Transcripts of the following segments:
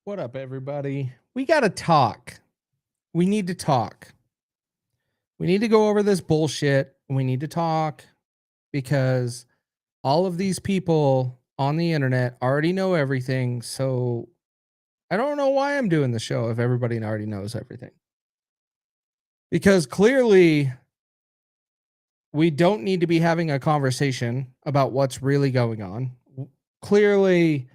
What up, everybody? We got to talk. We need to talk. We need to go over this bullshit. We need to talk because all of these people on the internet already know everything. So I don't know why I'm doing the show if everybody already knows everything. Because clearly, we don't need to be having a conversation about what's really going on. Clearly,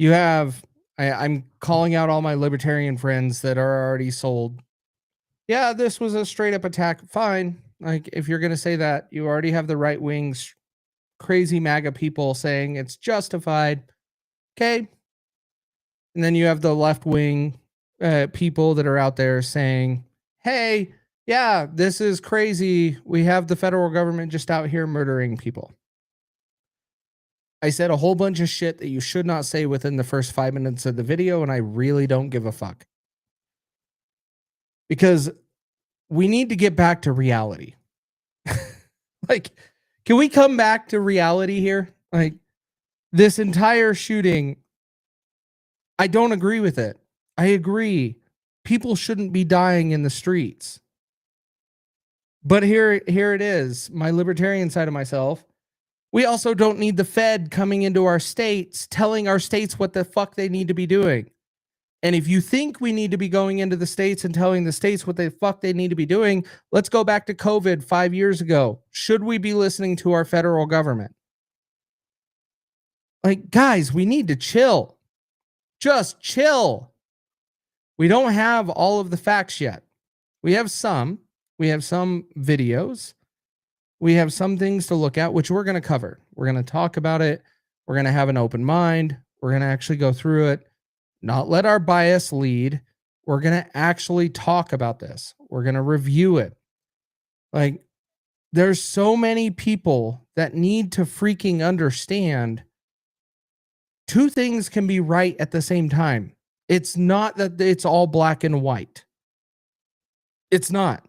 you have, I'm calling out all my libertarian friends that are already sold. Yeah, this was a straight up attack. Fine. Like, if you're going to say that, you already have the right wings, crazy MAGA people saying it's justified. Okay. And then you have the left wing people that are out there saying, hey, yeah, this is crazy. We have the federal government just out here murdering people. I said a whole bunch of shit that you should not say within the first 5 minutes of the video, and I really don't give a fuck. Because we need to get back to reality. Like, can we come back to reality here? Like, this entire shooting, I don't agree with it. I agree. People shouldn't be dying in the streets. But here it is, my libertarian side of myself. We also don't need the Fed coming into our states, telling our states what the fuck they need to be doing. And if you think we need to be going into the states and telling the states what the fuck they need to be doing, let's go back to COVID 5 years ago. Should we be listening to our federal government? Like, guys, we need to chill. Just chill. We don't have all of the facts yet. We have some. We have some videos. We have some things to look at, which we're going to cover. We're going to talk about it. We're going to have an open mind. We're going to actually go through it, not let our bias lead. We're going to actually talk about this. We're going to review it. Like, there's so many people that need to freaking understand two things can be right at the same time. It's not that it's all black and white. It's not.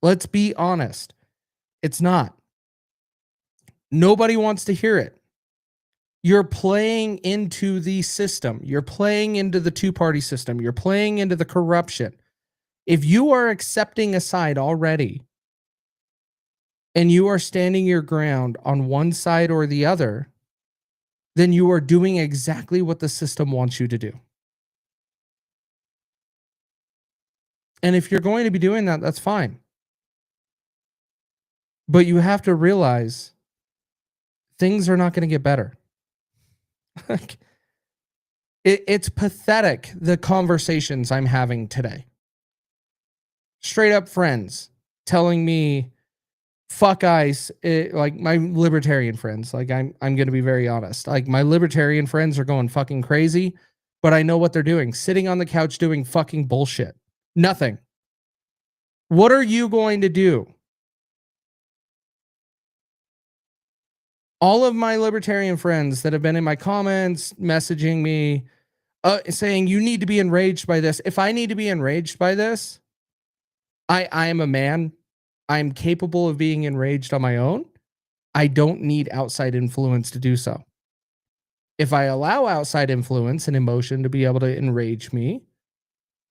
Let's be honest. It's not. Nobody wants to hear it. You're playing into the system. You're playing into the two-party system. You're playing into the corruption. If you are accepting a side already and you are standing your ground on one side or the other, then you are doing exactly what the system wants you to do. And if you're going to be doing that, that's fine. But you have to realize things are not going to get better. It's pathetic, the conversations I'm having today. Straight up friends telling me, fuck ICE, like my libertarian friends. Like, I'm going to be very honest. Like, my libertarian friends are going fucking crazy, but I know what they're doing. Sitting on the couch doing fucking bullshit. Nothing. What are you going to do? All of my libertarian friends that have been in my comments, messaging me, saying you need to be enraged by this. If I need to be enraged by this, I am a man. I'm capable of being enraged on my own. I don't need outside influence to do so. If I allow outside influence and emotion to be able to enrage me,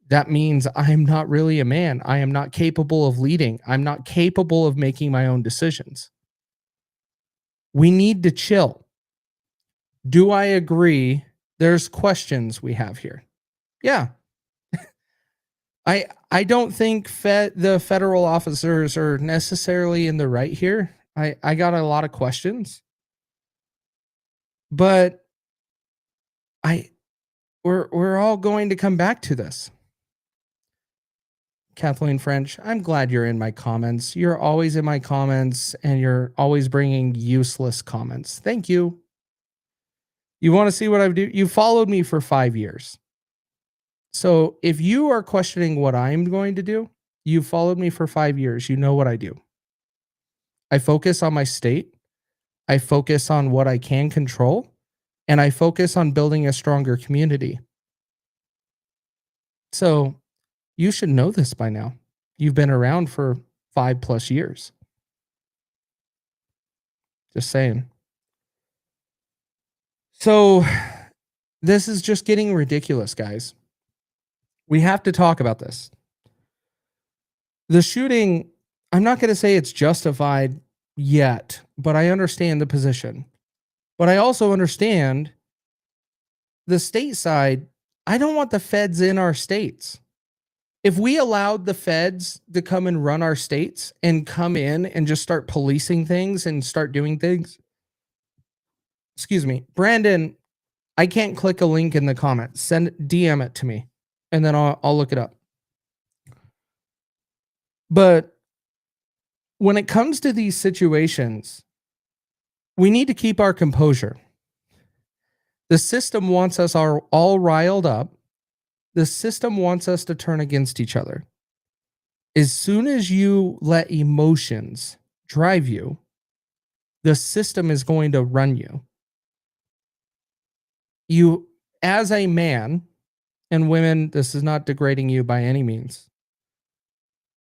that means I'm not really a man. I am not capable of leading. I'm not capable of making my own decisions. We need to chill. Do I agree? There's questions we have here. Yeah. I don't think the federal officers are necessarily in the right here. I got a lot of questions. But we're all going to come back to this. Kathleen French, I'm glad you're in my comments. You're always in my comments, and you're always bringing useless comments. Thank you. You want to see what I do? You followed me for 5 years. So if you are questioning what I'm going to do, you followed me for 5 years. You know what I do. I focus on my state. I focus on what I can control. And I focus on building a stronger community. So you should know this by now. You've been around for 5+ years. Just saying. So This is just getting ridiculous, guys. We have to talk about this. The shooting, I'm not going to say it's justified yet, but I understand the position. But I also understand the state side. I don't want the feds in our states. If we allowed the feds to come and run our states and come in and just start policing things and start doing things, excuse me, Brandon, I can't click a link in the comments. DM it to me, and then I'll look it up. But when it comes to these situations, we need to keep our composure. The system wants us all riled up. The system wants us to turn against each other. As soon as you let emotions drive you, the system is going to run you. You, as a man, and women, this is not degrading you by any means.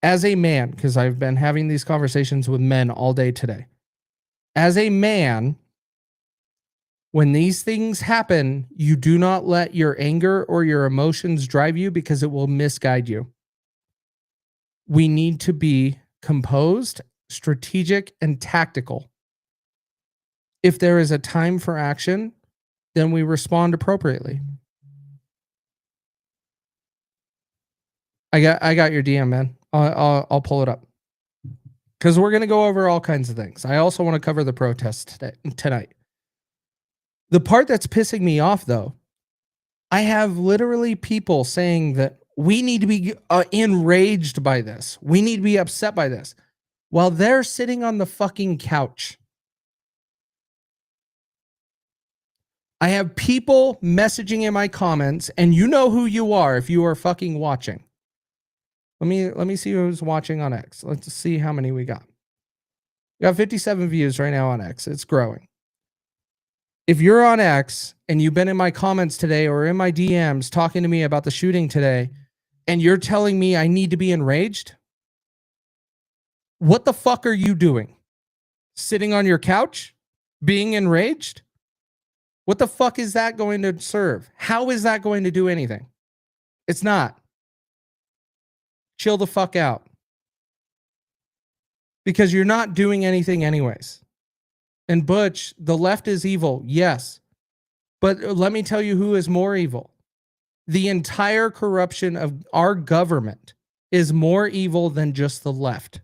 As a man, because I've been having these conversations with men all day today. As a man, when these things happen, you do not let your anger or your emotions drive you because it will misguide you. We need to be composed, strategic, and tactical. If there is a time for action, then we respond appropriately. I got your DM, man. I'll pull it up because we're gonna go over all kinds of things. I also want to cover the protests tonight. The part that's pissing me off, though, I have literally people saying that we need to be enraged by this. We need to be upset by this while they're sitting on the fucking couch. I have people messaging in my comments, and you know who you are if you are fucking watching. Let me see who's watching on X. Let's see how many we got. We got 57 views right now on X. It's growing. If you're on X and you've been in my comments today or in my DMs talking to me about the shooting today, and you're telling me I need to be enraged, what the fuck are you doing? Sitting on your couch? Being enraged? What the fuck is that going to serve? How is that going to do anything? It's not. Chill the fuck out. Because you're not doing anything anyways. And Butch, the left is evil, yes. But let me tell you who is more evil. The entire corruption of our government is more evil than just the left.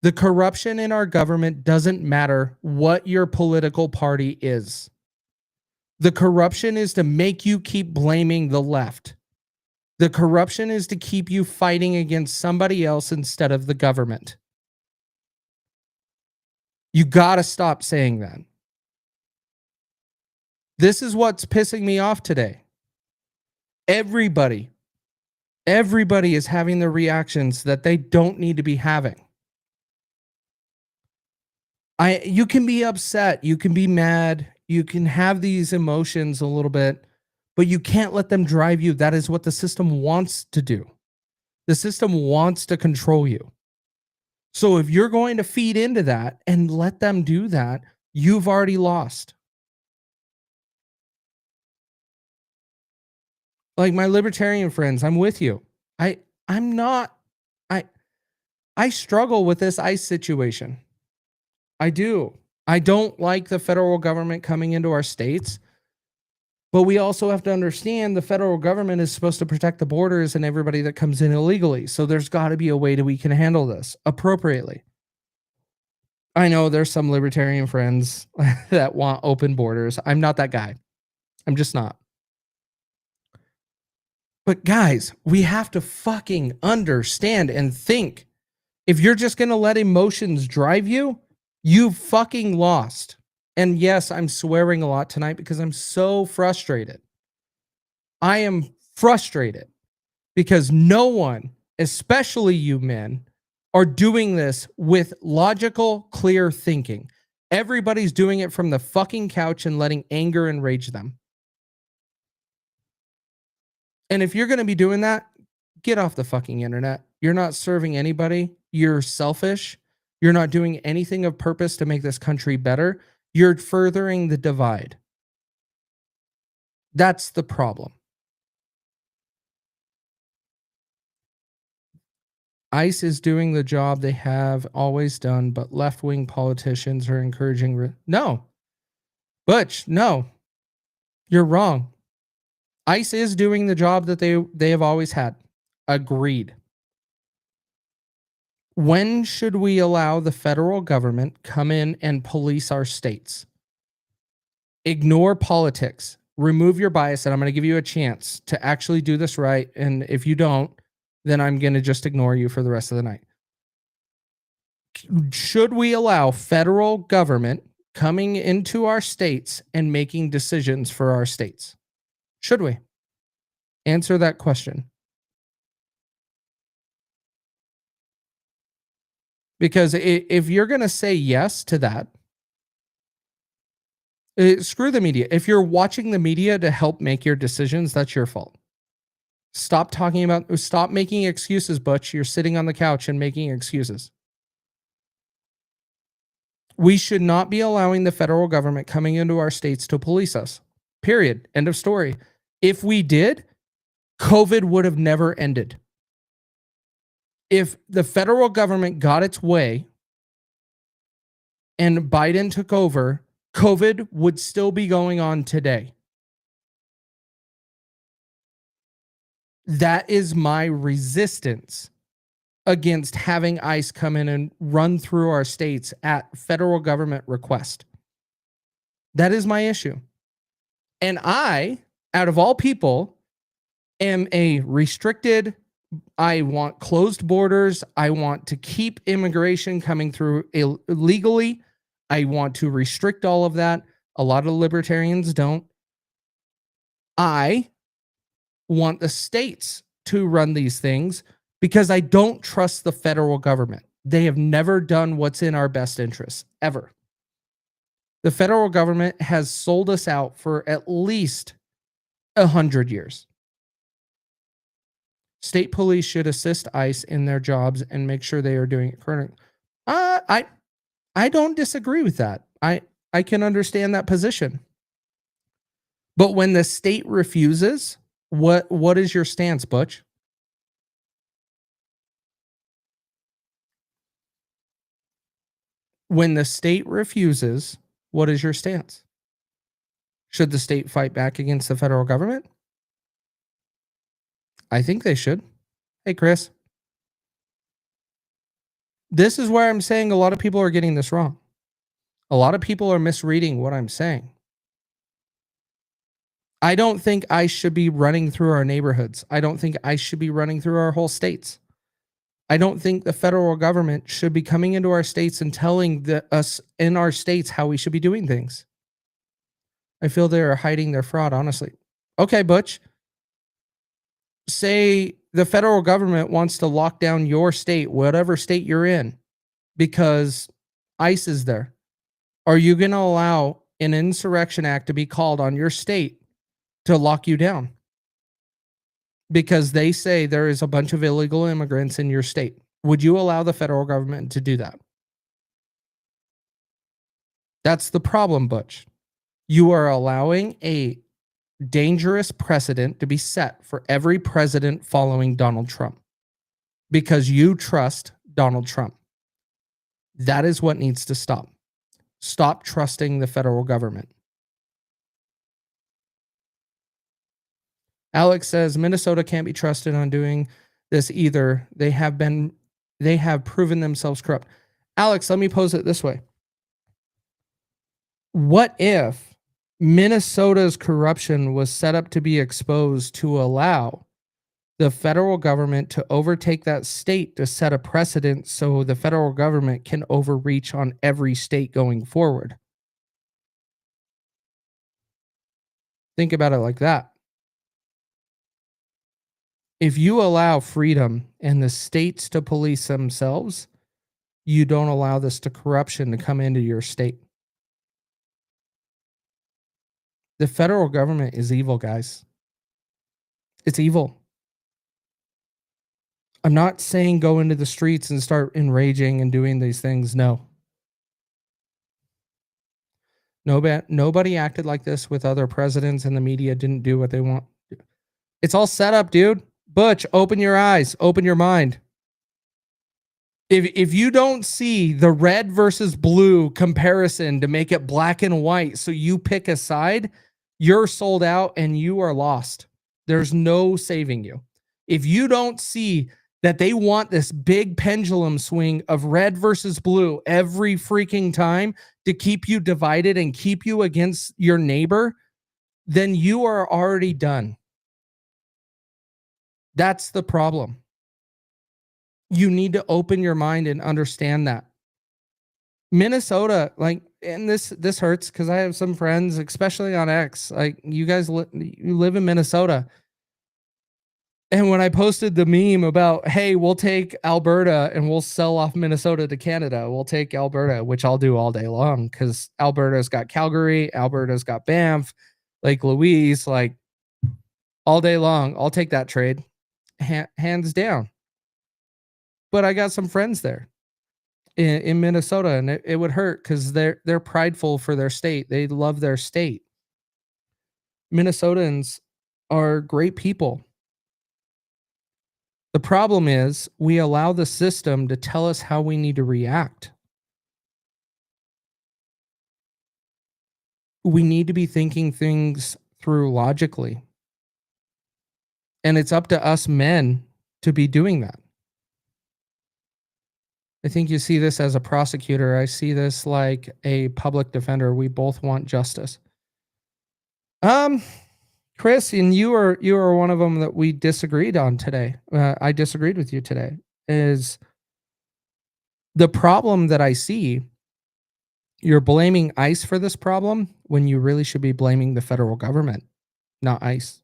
The corruption in our government doesn't matter what your political party is. The corruption is to make you keep blaming the left. The corruption is to keep you fighting against somebody else instead of the government. You gotta stop saying that. This is what's pissing me off today. Everybody is having the reactions that they don't need to be having. You can be upset, you can be mad, you can have these emotions a little bit, but you can't let them drive you. That is what the system wants to do. The system wants to control you. So if you're going to feed into that and let them do that, you've already lost. Like my libertarian friends, I'm with you. I struggle with this ICE situation. I do. I don't like the federal government coming into our states. But we also have to understand the federal government is supposed to protect the borders and everybody that comes in illegally. So there's got to be a way that we can handle this appropriately. I know there's some libertarian friends that want open borders. I'm not that guy. I'm just not. But guys, we have to fucking understand and think. If you're just going to let emotions drive you, you've fucking lost. And yes, I'm swearing a lot tonight because I'm so frustrated. I am frustrated because no one, especially you men, are doing this with logical, clear thinking. Everybody's doing it from the fucking couch and letting anger enrage them. And if you're going to be doing that, get off the fucking internet. You're not serving anybody. You're selfish. You're not doing anything of purpose to make this country better. You're furthering the divide. That's the problem. ICE is doing the job they have always done, but left-wing politicians are encouraging. No, Butch, no, you're wrong. ICE is doing the job that they have always had. Agreed. When should we allow the federal government come in and police our states? Ignore politics. Remove your bias, and I'm going to give you a chance to actually do this right. And if you don't, then I'm going to just ignore you for the rest of the night. Should we allow federal government coming into our states and making decisions for our states? Should we? Answer that question. Because if you're going to say yes to that, screw the media. If you're watching the media to help make your decisions, that's your fault. Stop making excuses, Butch. You're sitting on the couch and making excuses. We should not be allowing the federal government coming into our states to police us. Period. End of story. If we did, COVID would have never ended. If the federal government got its way and Biden took over, COVID would still be going on today. That is my resistance against having ICE come in and run through our states at federal government request. That is my issue. And I, out of all people, am a restricted. I want closed borders. I want to keep immigration coming through illegally. I want to restrict all of that. A lot of libertarians don't. I want the states to run these things because I don't trust the federal government. They have never done what's in our best interests, ever. The federal government has sold us out for at least 100 years. State police should assist ICE in their jobs and make sure they are doing it correctly. I don't disagree with that. I can understand that position. But when the state refuses, what is your stance, Butch? When the state refuses, what is your stance? Should the state fight back against the federal government? I think they should. Hey, Chris. This is where I'm saying a lot of people are getting this wrong. A lot of people are misreading what I'm saying. I don't think ICE should be running through our neighborhoods. I don't think ICE should be running through our whole states. I don't think the federal government should be coming into our states and telling us in our states how we should be doing things. I feel they are hiding their fraud, honestly. Okay, Butch. Say the federal government wants to lock down your state, whatever state you're in, because ICE is there. Are you going to allow an insurrection act to be called on your state to lock you down? Because they say there is a bunch of illegal immigrants in your state. Would you allow the federal government to do that? That's the problem, Butch. You are allowing a dangerous precedent to be set for every president following Donald Trump because you trust Donald Trump. That is what needs to stop. Stop trusting the federal government. Alex says Minnesota can't be trusted on doing this either. They have proven themselves corrupt. Alex, let me pose it this way. What if Minnesota's corruption was set up to be exposed to allow the federal government to overtake that state to set a precedent so the federal government can overreach on every state going forward? Think about it like that. If you allow freedom and the states to police themselves, you don't allow this corruption to come into your state. The federal government is evil, guys. It's evil. I'm not saying go into the streets and start enraging and doing these things. No. Nobody acted like this with other presidents, and the media didn't do what they want. It's all set up, dude. Butch, open your eyes, open your mind. If you don't see the red versus blue comparison to make it black and white, so you pick a side, you're sold out and you are lost. There's no saving you. If you don't see that they want this big pendulum swing of red versus blue every freaking time to keep you divided and keep you against your neighbor, then you are already done. That's the problem. You need to open your mind and understand that. Minnesota, like, and this hurts because I have some friends, especially on X, like you guys you live in Minnesota. And when I posted the meme about, hey, we'll take Alberta and we'll sell off Minnesota to Canada, we'll take Alberta, which I'll do all day long because Alberta's got Calgary, Alberta's got Banff, Lake Louise, like all day long. I'll take that trade, hands down. But I got some friends there in Minnesota, and it would hurt because they're prideful for their state. They love their state. Minnesotans are great people. The problem is we allow the system to tell us how we need to react. We need to be thinking things through logically. And it's up to us men to be doing that. I think you see this as a prosecutor. I see this like a public defender. We both want justice. Chris, and you are one of them that we disagreed on today. I disagreed with you today. Is the problem that I see, you're blaming ICE for this problem when you really should be blaming the federal government, not ICE.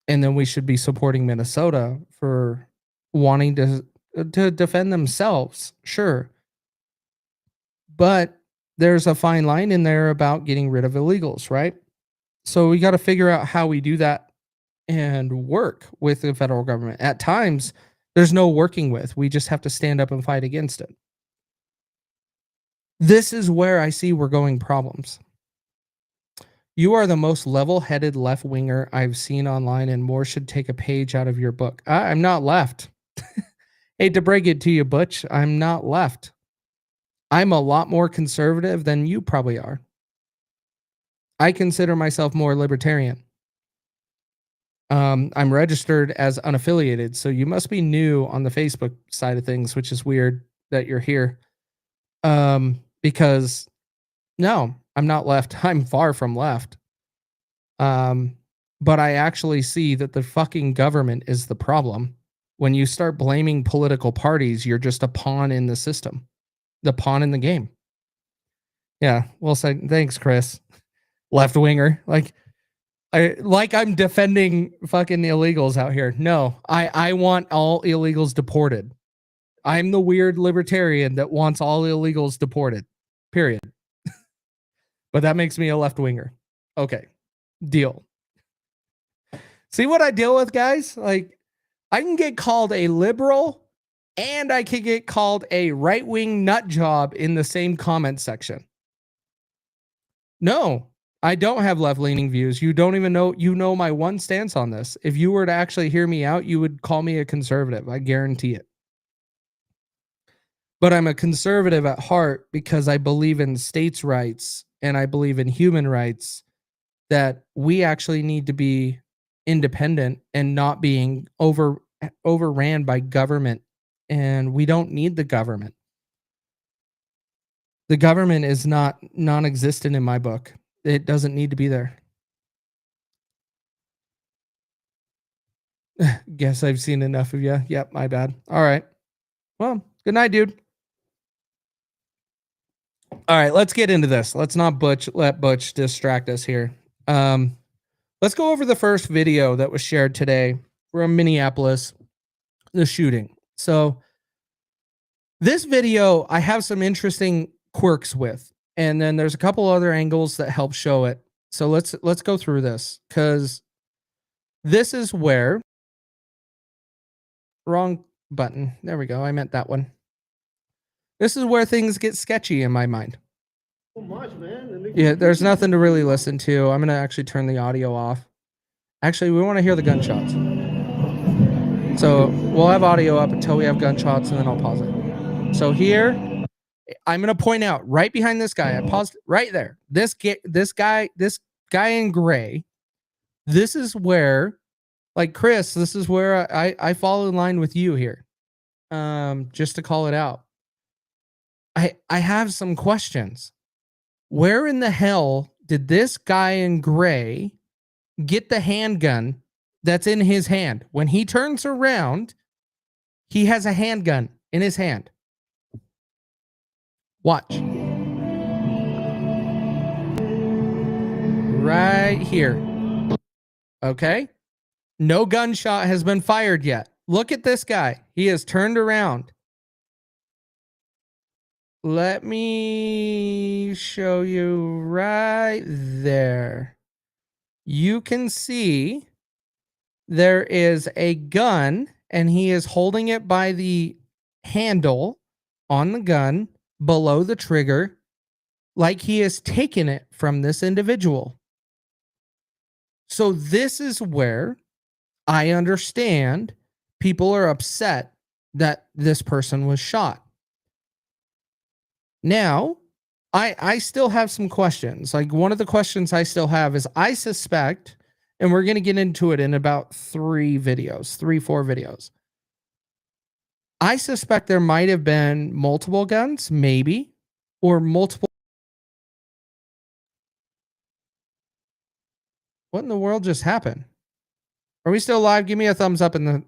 And then we should be supporting Minnesota for wanting to defend themselves, sure. But there's a fine line in there about getting rid of illegals, right? So we got to figure out how we do that and work with the federal government. At times, there's no working with. We just have to stand up and fight against it. This is where I see we're going problems. You are the most level-headed left-winger I've seen online, and more should take a page out of your book. I'm not left. Hate to break it to you, Butch. I'm not left. I'm a lot more conservative than you probably are. I consider myself more libertarian. I'm registered as unaffiliated, so you must be new on the Facebook side of things, which is weird that you're here. Because no, I'm not left. I'm far from left. But I actually see that the fucking government is the problem. When you start blaming political parties, you're just a pawn in the system, the pawn in the game. Yeah, well said. Thanks, Chris. Left winger, I'm defending fucking illegals out here. No, I want all illegals deported. I'm the weird libertarian that wants all illegals deported. Period. But that makes me a left winger. Okay, deal. See what I deal with, guys? Like, I can get called a liberal and I can get called a right-wing nut job in the same comment section. No, I don't have left-leaning views. You don't even know, you know my one stance on this. If you were to actually hear me out, you would call me a conservative. I guarantee it. But I'm a conservative at heart because I believe in states' rights and I believe in human rights, that we actually need to be independent and not being overran by government. And we don't need the government. The government is not non-existent in my book. It doesn't need to be there. Guess I've seen enough of you. Yep, my bad. All right. Well, good night, dude. All right, let's get into this. Let's not let Butch distract us here. Let's go over the first video that was shared today from Minneapolis, the shooting. So this video, I have some interesting quirks with, and then there's a couple other angles that help show it. So let's go through this, because this is where, wrong button. There we go. I meant that one. This is where things get sketchy in my mind. So much, man. Yeah, there's nothing to really listen to. I'm gonna actually turn the audio off. Actually, we want to hear the gunshots. So we'll have audio up until we have gunshots, and then I'll pause it. So here, I'm gonna point out right behind this guy. I paused right there. This guy in gray. This is where, like Chris, this is where I fall in line with you here. Just to call it out. I have some questions. Where in the hell did this guy in gray get the handgun that's in his hand? When he turns around, he has a handgun in his hand. Watch. Right here. Okay? No gunshot has been fired yet. Look at this guy. He has turned around. Let me show you right there. You can see there is a gun, and he is holding it by the handle on the gun below the trigger, like he has taken it from this individual. So this is where I understand people are upset that this person was shot. Now, I still have some questions. Like, one of the questions I still have is, I suspect, and we're going to get into it in about 4 videos. I suspect there might have been multiple guns, maybe, or multiple. What in the world just happened? Are we still live? Give me a thumbs up in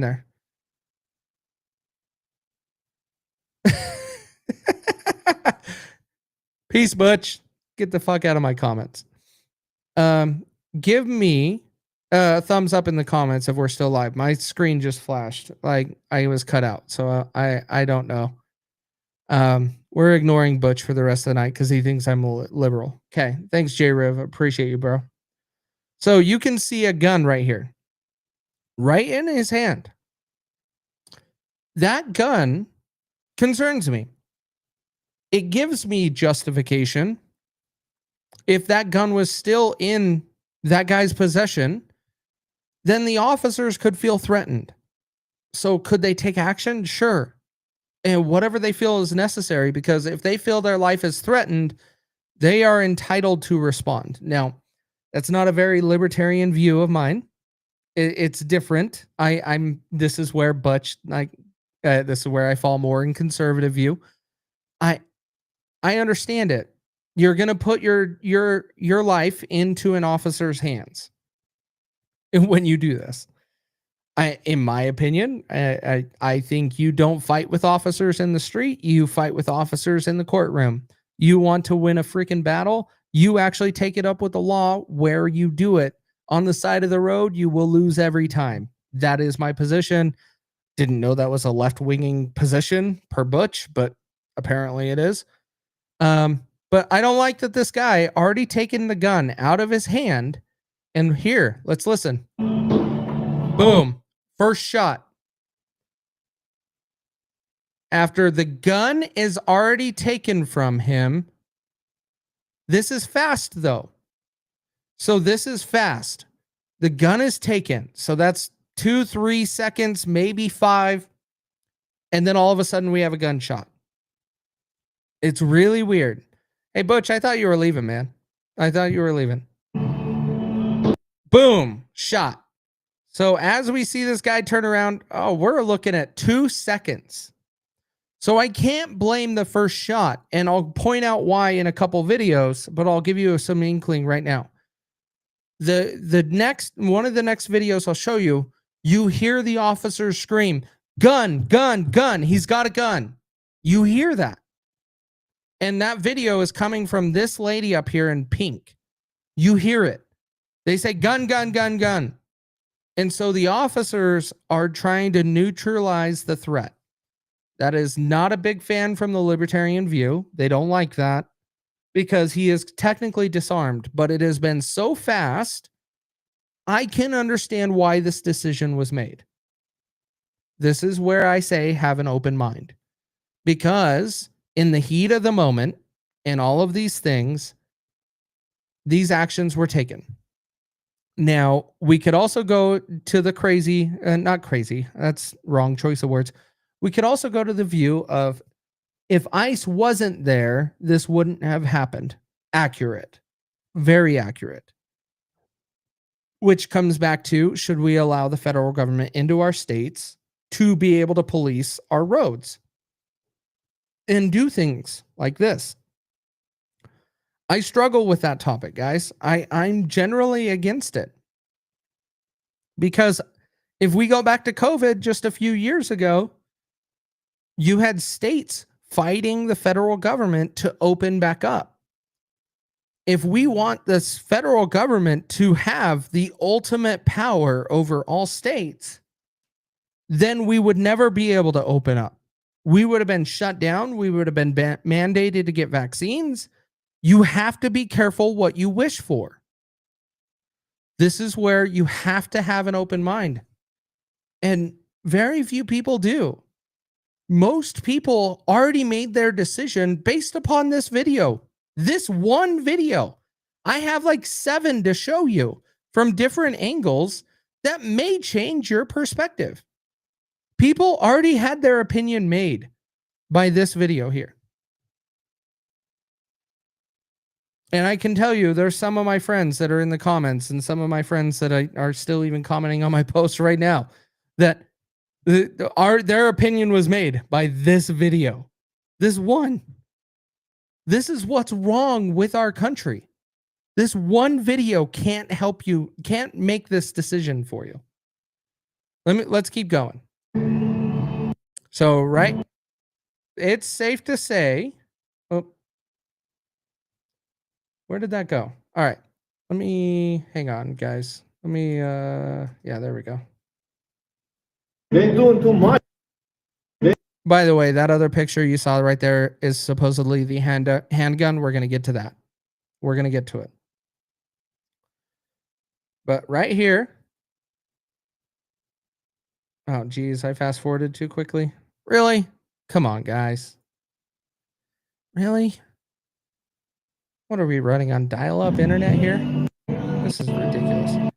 there. Peace, Butch. Get the fuck out of my comments. Give me a thumbs up in the comments if we're still live. My screen just flashed. Like, I was cut out. So I don't know. We're ignoring Butch for the rest of the night because he thinks I'm a liberal. Okay. Thanks, J-Riv. Appreciate you, bro. So you can see a gun right here. Right in his hand. That gun concerns me. It gives me justification. If that gun was still in that guy's possession, then the officers could feel threatened. So could they take action? Sure. And whatever they feel is necessary, because if they feel their life is threatened, they are entitled to respond. Now, that's not a very libertarian view of mine. It's different. This is where Butch, this is where I fall more in conservative view. I understand it. You're going to put your life into an officer's hands when you do this. In my opinion, I think you don't fight with officers in the street. You fight with officers in the courtroom. You want to win a freaking battle, you actually take it up with the law where you do it. On the side of the road, you will lose every time. That is my position. Didn't know that was a left-winging position per Butch, but apparently it is. But I don't like that this guy already taken the gun out of his hand. And here, let's listen. Boom. First shot. After the gun is already taken from him. This is fast, though. So this is fast. The gun is taken. So that's 2-3 seconds, maybe 5. And then all of a sudden we have a gunshot. It's really weird. Hey, Butch, I thought you were leaving, man. I thought you were leaving. Boom. Shot. So as we see this guy turn around, we're looking at 2 seconds. So I can't blame the first shot. And I'll point out why in a couple videos, but I'll give you some inkling right now. One of the next videos I'll show you, you hear the officers scream, gun, gun, gun. He's got a gun. You hear that. And that video is coming from this lady up here in pink. You hear it. They say gun, gun, gun, gun. And so the officers are trying to neutralize the threat. That is not a big fan from the libertarian view. They don't like that because he is technically disarmed, but it has been so fast. I can understand why this decision was made. This is where I say have an open mind, because in the heat of the moment, and all of these things, these actions were taken. Now, we could also go to the crazy, not crazy, that's wrong choice of words. We could also go to the view of if ICE wasn't there, this wouldn't have happened. Accurate. Very accurate. Which comes back to, should we allow the federal government into our states to be able to police our roads and do things like this? I struggle with that topic, guys. I'm generally against it. Because if we go back to COVID just a few years ago, you had states fighting the federal government to open back up. If we want this federal government to have the ultimate power over all states, then we would never be able to open up. We would have been shut down. We would have been mandated to get vaccines. You have to be careful what you wish for. This is where you have to have an open mind. And very few people do. Most people already made their decision based upon this video. This one video. I have like 7 to show you from different angles that may change your perspective. People already had their opinion made by this video here. And I can tell you, there's some of my friends that are in the comments and some of my friends that are still even commenting on my post right now that their opinion was made by this video. This one. This is what's wrong with our country. This one video can't help you, can't make this decision for you. Let's keep going. So, right, it's safe to say, oh, where did that go? All right, let me, hang on, guys. Let me, yeah, there we go. They're doing too much. By the way, that other picture you saw right there is supposedly the handgun. We're going to get to that. We're going to get to it. But right here. Oh, geez, I fast forwarded too quickly. Really? Come on, guys. Really? What are we running on dial-up internet here? This is ridiculous.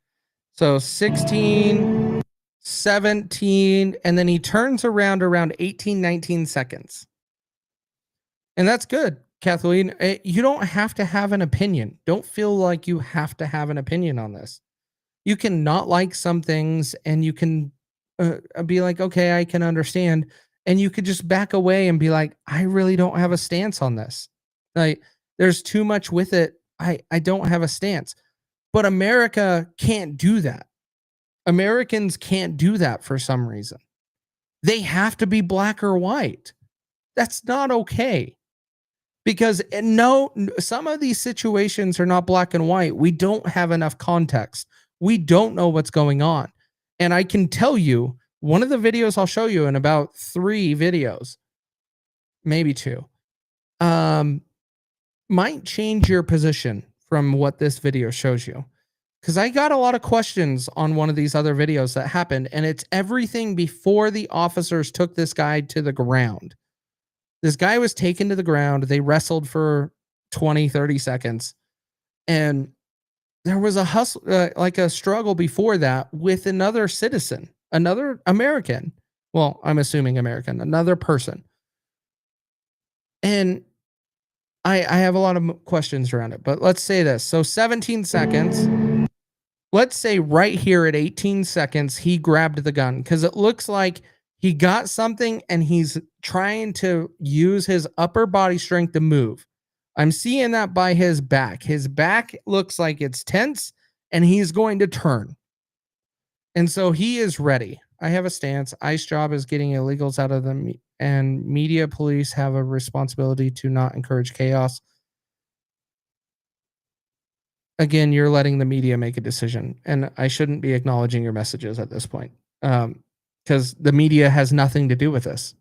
So 16, 17, and then he turns around 18, 19 seconds. And that's good, Kathleen. You don't have to have an opinion. Don't feel like you have to have an opinion on this. You can not like some things and you can be like, okay, I can understand. And you could just back away and be like, I really don't have a stance on this. Like, there's too much with it. I don't have a stance. But America can't do that. Americans can't do that for some reason. They have to be black or white. That's not okay. Because no, some of these situations are not black and white. We don't have enough context. We don't know what's going on. And I can tell you, one of the videos I'll show you in about 3 videos, maybe 2, might change your position from what this video shows you. Because I got a lot of questions on one of these other videos that happened, and it's everything before the officers took this guy to the ground. This guy was taken to the ground. They wrestled for 20, 30 seconds. And there was a hustle, like a struggle before that with another citizen, another American. Well, I'm assuming American, another person. And I have a lot of questions around it, but let's say this. So 17 seconds. Let's say right here at 18 seconds, he grabbed the gun because it looks like he got something and he's trying to use his upper body strength to move. I'm seeing that by his back. His back looks like it's tense and he's going to turn. And so he is ready. I have a stance. ICE job is getting illegals out of them, and media police have a responsibility to not encourage chaos. Again, you're letting the media make a decision, and I shouldn't be acknowledging your messages at this point, because the media has nothing to do with this.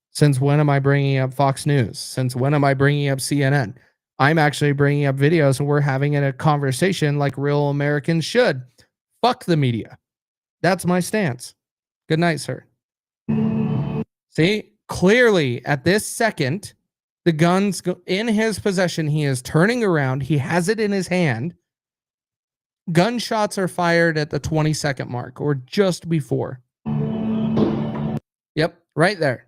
Since when am I bringing up Fox News? Since when am I bringing up CNN? I'm actually bringing up videos, and we're having a conversation like real Americans should. Fuck the media. That's my stance. Good night, sir. See, clearly at this second, The gun's in his possession. He is turning around. He has it in his hand. Gunshots are fired at the 20-second mark or just before. Yep, right there.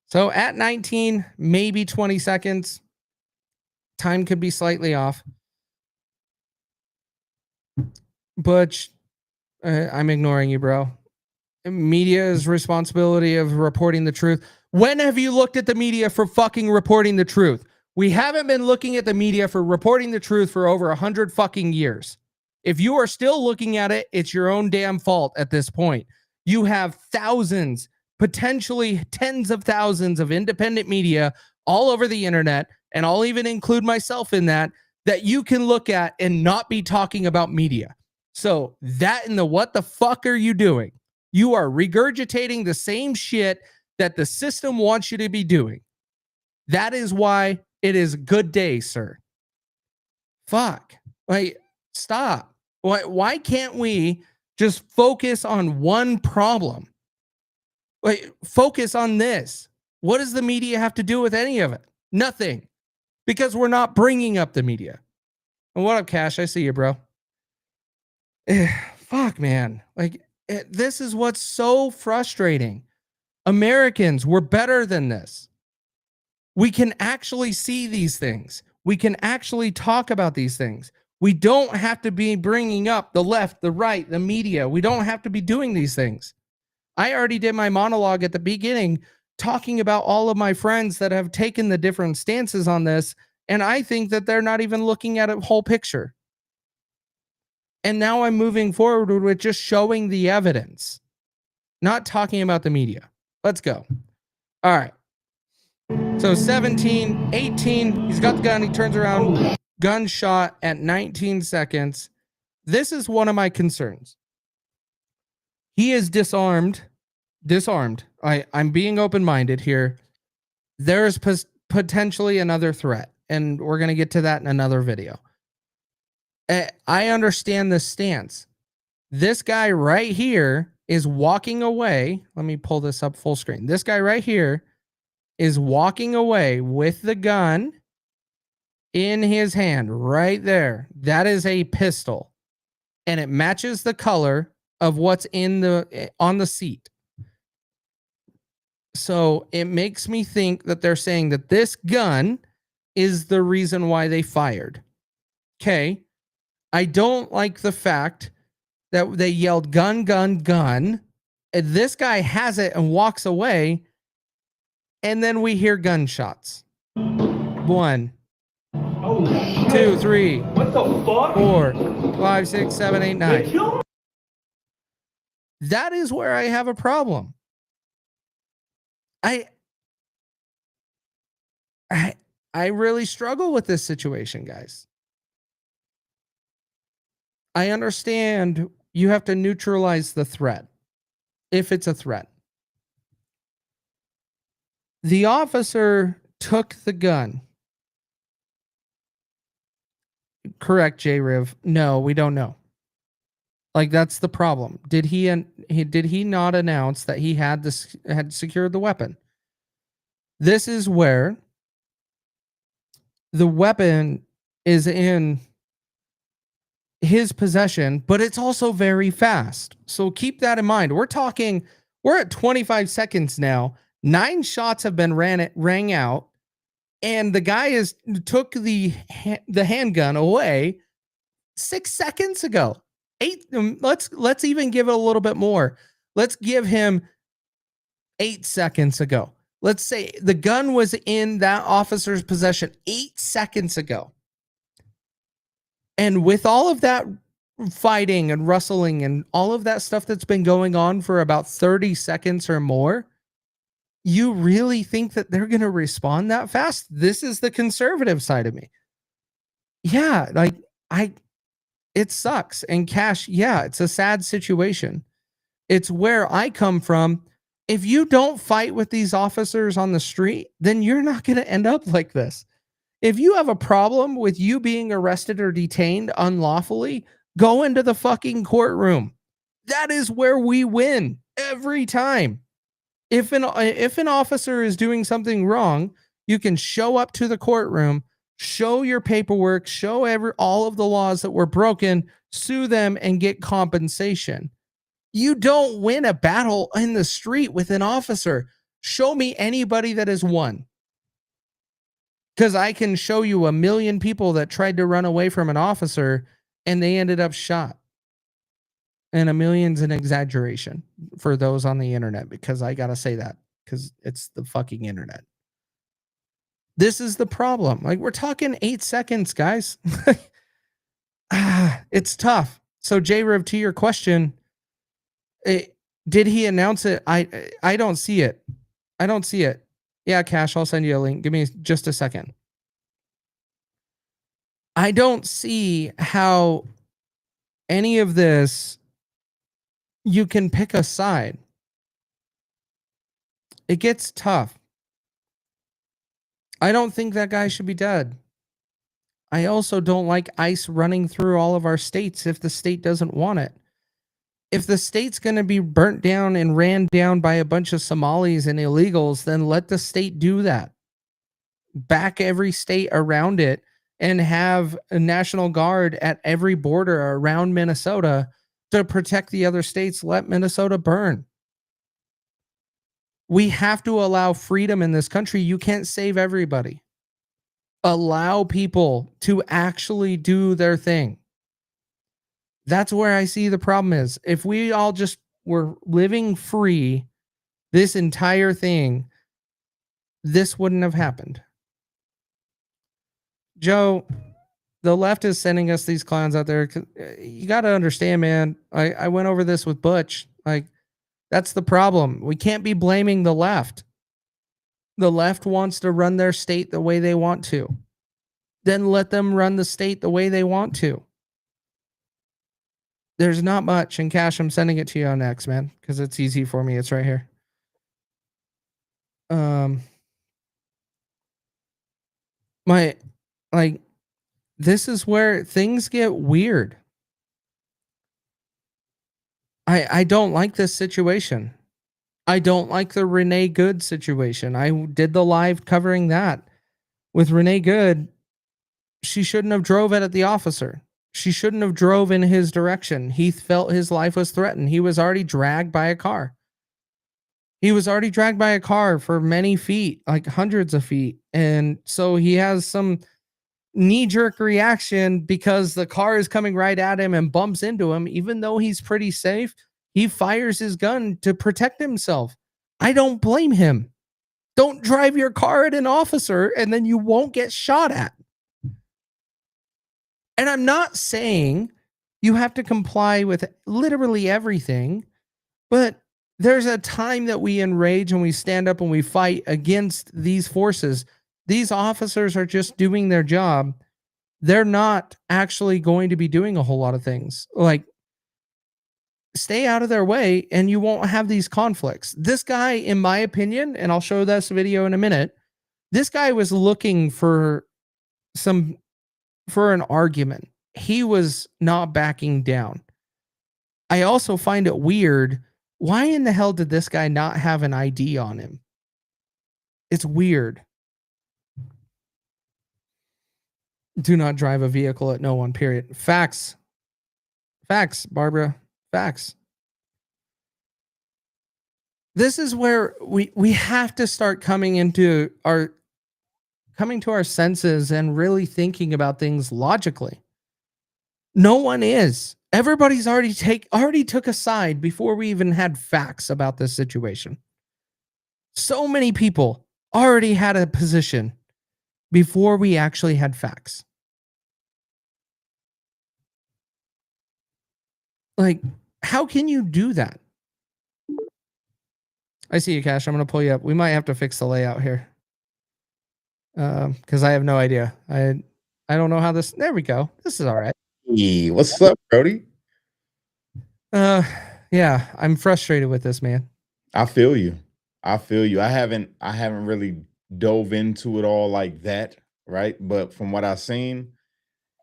So at 19, maybe 20 seconds. Time could be slightly off. But I'm ignoring you, bro. Media's responsibility of reporting the truth. When have you looked at the media for fucking reporting the truth? We haven't been looking at the media for reporting the truth for over 100 fucking years. If you are still looking at it, it's your own damn fault at this point. You have thousands, potentially tens of thousands of independent media all over the internet, and I'll even include myself in that you can look at and not be talking about media. So that in the what the fuck are you doing? You are regurgitating the same shit that the system wants you to be doing. That is why it is good day, sir. Fuck. Like, stop. Why can't we just focus on one problem? Like, focus on this. What does the media have to do with any of it? Nothing. Because we're not bringing up the media. And what up, Cash? I see you, bro. Fuck, man. Like, this is what's so frustrating. Americans, we're better than this. We can actually see these things. We can actually talk about these things. We don't have to be bringing up the left, the right, the media. We don't have to be doing these things. I already did my monologue at the beginning talking about all of my friends that have taken the different stances on this, and I think that they're not even looking at a whole picture. And now I'm moving forward with just showing the evidence, not talking about the media. Let's go. All right. So 17, 18, he's got the gun, he turns around, gunshot at 19 seconds. This is one of my concerns. He is disarmed. I'm being open-minded here. There is potentially another threat, and we're going to get to that in another video. I understand the stance. This guy right here is walking away. Let me pull this up full screen. This guy right here is walking away with the gun in his hand right there. That is a pistol, and it matches the color of what's on the seat. So it makes me think that they're saying that this gun is the reason why they fired. Okay. I don't like the fact that they yelled gun, gun, gun. And this guy has it and walks away. And then we hear gunshots. 1, 2, 3, what the fuck? 4, 5, 6, 7, 8, 9. That is where I have a problem. I really struggle with this situation, guys. I understand you have to neutralize the threat if it's a threat. The officer took the gun. Correct, J-Riv. No, we don't know. Like, that's the problem. Did he not announce that he had secured the weapon? This is where the weapon is in his possession, but it's also very fast. So keep that in mind. We're at 25 seconds now. 9 shots have been rang out, and the guy took the handgun away 6 seconds ago. 8. Let's even give it a little bit more. Let's give him 8 seconds ago. Let's say the gun was in that officer's possession 8 seconds ago. And with all of that fighting and rustling and all of that stuff that's been going on for about 30 seconds or more, you really think that they're going to respond that fast? This is the conservative side of me. Yeah, like it sucks. And Cash, yeah, it's a sad situation. It's where I come from. If you don't fight with these officers on the street, then you're not going to end up like this. If you have a problem with you being arrested or detained unlawfully, go into the fucking courtroom. That is where we win every time. If an officer is doing something wrong, You can show up to the courtroom, show your paperwork, show all of the laws that were broken, sue them, and get compensation. You don't win a battle in the street with an officer. Show me anybody that has won. Because I can show you a million people that tried to run away from an officer and they ended up shot. And a million's an exaggeration for those on the internet, because I got to say that because it's the fucking internet. This is the problem. Like, we're talking 8 seconds, guys. It's tough. So, J-Rev, to your question, did he announce it? I don't see it. I don't see it. Yeah, Cash, I'll send you a link. Give me just a second. I don't see how any of this, you can pick a side. It gets tough. I don't think that guy should be dead. I also don't like ICE running through all of our states if the state doesn't want it. If the state's going to be burnt down and ran down by a bunch of Somalis and illegals, then let the state do that. Back every state around it and have a National Guard at every border around Minnesota to protect the other states. Let Minnesota burn. We have to allow freedom in this country. You can't save everybody. Allow people to actually do their thing. That's where I see the problem is. If we all just were living free, this entire thing, this wouldn't have happened. Joe, the left is sending us these clowns out there. You got to understand, man. I went over this with Butch. Like, that's the problem. We can't be blaming the left. The left wants to run their state the way they want to. Then let them run the state the way they want to. There's not much. And Cash, I'm sending it to you on X, man, because it's easy for me. It's right here. This is where things get weird. I don't like this situation. I don't like the Renee Good situation. I did the live covering that. With Renee Good, she shouldn't have drove it at the officer. She shouldn't have drove in his direction. He felt his life was threatened. He was already dragged by a car. He was already dragged by a car for many feet, like hundreds of feet. And so he has some knee-jerk reaction because the car is coming right at him and bumps into him. Even though he's pretty safe, he fires his gun to protect himself. I don't blame him. Don't drive your car at an officer and then you won't get shot at. And I'm not saying you have to comply with literally everything, but there's a time that we enrage and we stand up and we fight against these forces. These officers are just doing their job. They're not actually going to be doing a whole lot of things. Like, stay out of their way and you won't have these conflicts. This guy, in my opinion, and I'll show this video in a minute, this guy was looking for an argument. He was not backing down. I also find it weird. Why in the hell did this guy not have an ID on him? It's weird. Do not drive a vehicle at no one, period. Facts. Facts, Barbara. Facts. This is where we have to start coming to our senses and really thinking about things logically. No one is. Everybody's already took a side before we even had facts about this situation. So many people already had a position before we actually had facts. Like, how can you do that? I see you, Cash. I'm going to pull you up. We might have to fix the layout here. Because I have no idea. I don't know how this. There we go. This is all right. Hey, what's up, Brody? Yeah, I'm frustrated with this, man. I feel you. I haven't really dove into it all like that, right? But from what I've seen,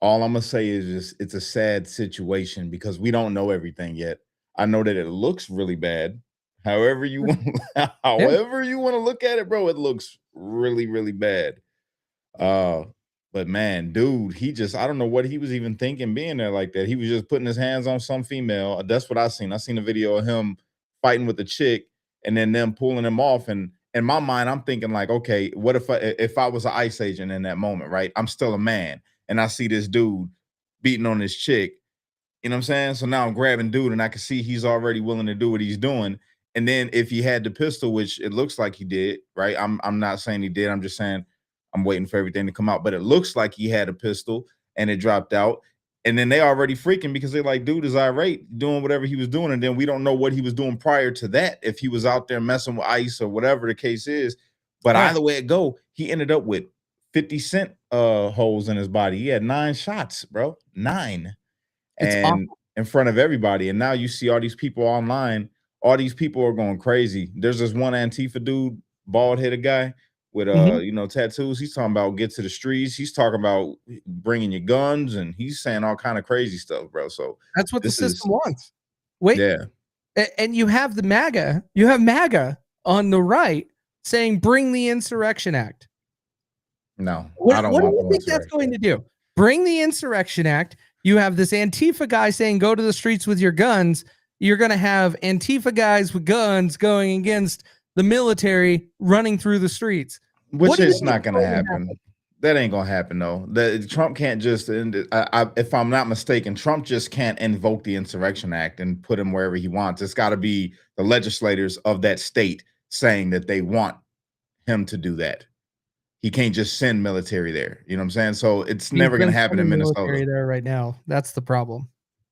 all I'm gonna say is just it's a sad situation because we don't know everything yet. I know that it looks really bad, However you want, however you want to look at it, bro, it looks really, really bad. But man, dude, I don't know what he was even thinking being there like that. He was just putting his hands on some female. That's what I seen. I seen a video of him fighting with a chick and then them pulling him off. And in my mind, I'm thinking like, okay, what if I was an ICE agent in that moment, right? I'm still a man and I see this dude beating on this chick. You know what I'm saying? So now I'm grabbing dude and I can see he's already willing to do what he's doing. And then if he had the pistol, which it looks like he did, right? I'm not saying he did. I'm just saying I'm waiting for everything to come out. But it looks like he had a pistol and it dropped out. And then they already freaking because they're like, dude is irate doing whatever he was doing. And then we don't know what he was doing prior to that, if he was out there messing with ICE or whatever the case is. But either way it go, he ended up with 50 cent holes in his body. He had 9 shots, bro. 9. It's And awful. in front of everybody. And now you see all these people online. All these people are going crazy. There's this one Antifa dude, bald-headed guy with tattoos. He's talking about get to the streets. He's talking about bringing your guns, and he's saying all kind of crazy stuff, bro. So That's what the this is system wants. Wait, yeah. and you have the MAGA. You have MAGA on the right saying, "Bring the Insurrection Act." No, What, I don't what do want you the think that's Insurrection going to do? Bring the Insurrection Act. You have this Antifa guy saying, "Go to the streets with your guns." You're going to have Antifa guys with guns going against the military running through the streets. Which do you is think not is going to going to happen. That ain't going to happen, though. Trump can't just end it. If I'm not mistaken, Trump just can't invoke the Insurrection Act and put him wherever he wants. It's got to be the legislators of that state saying that they want him to do that. He can't just send military there. You know what I'm saying? So it's never going to happen in Minnesota. Military there right now. That's the problem.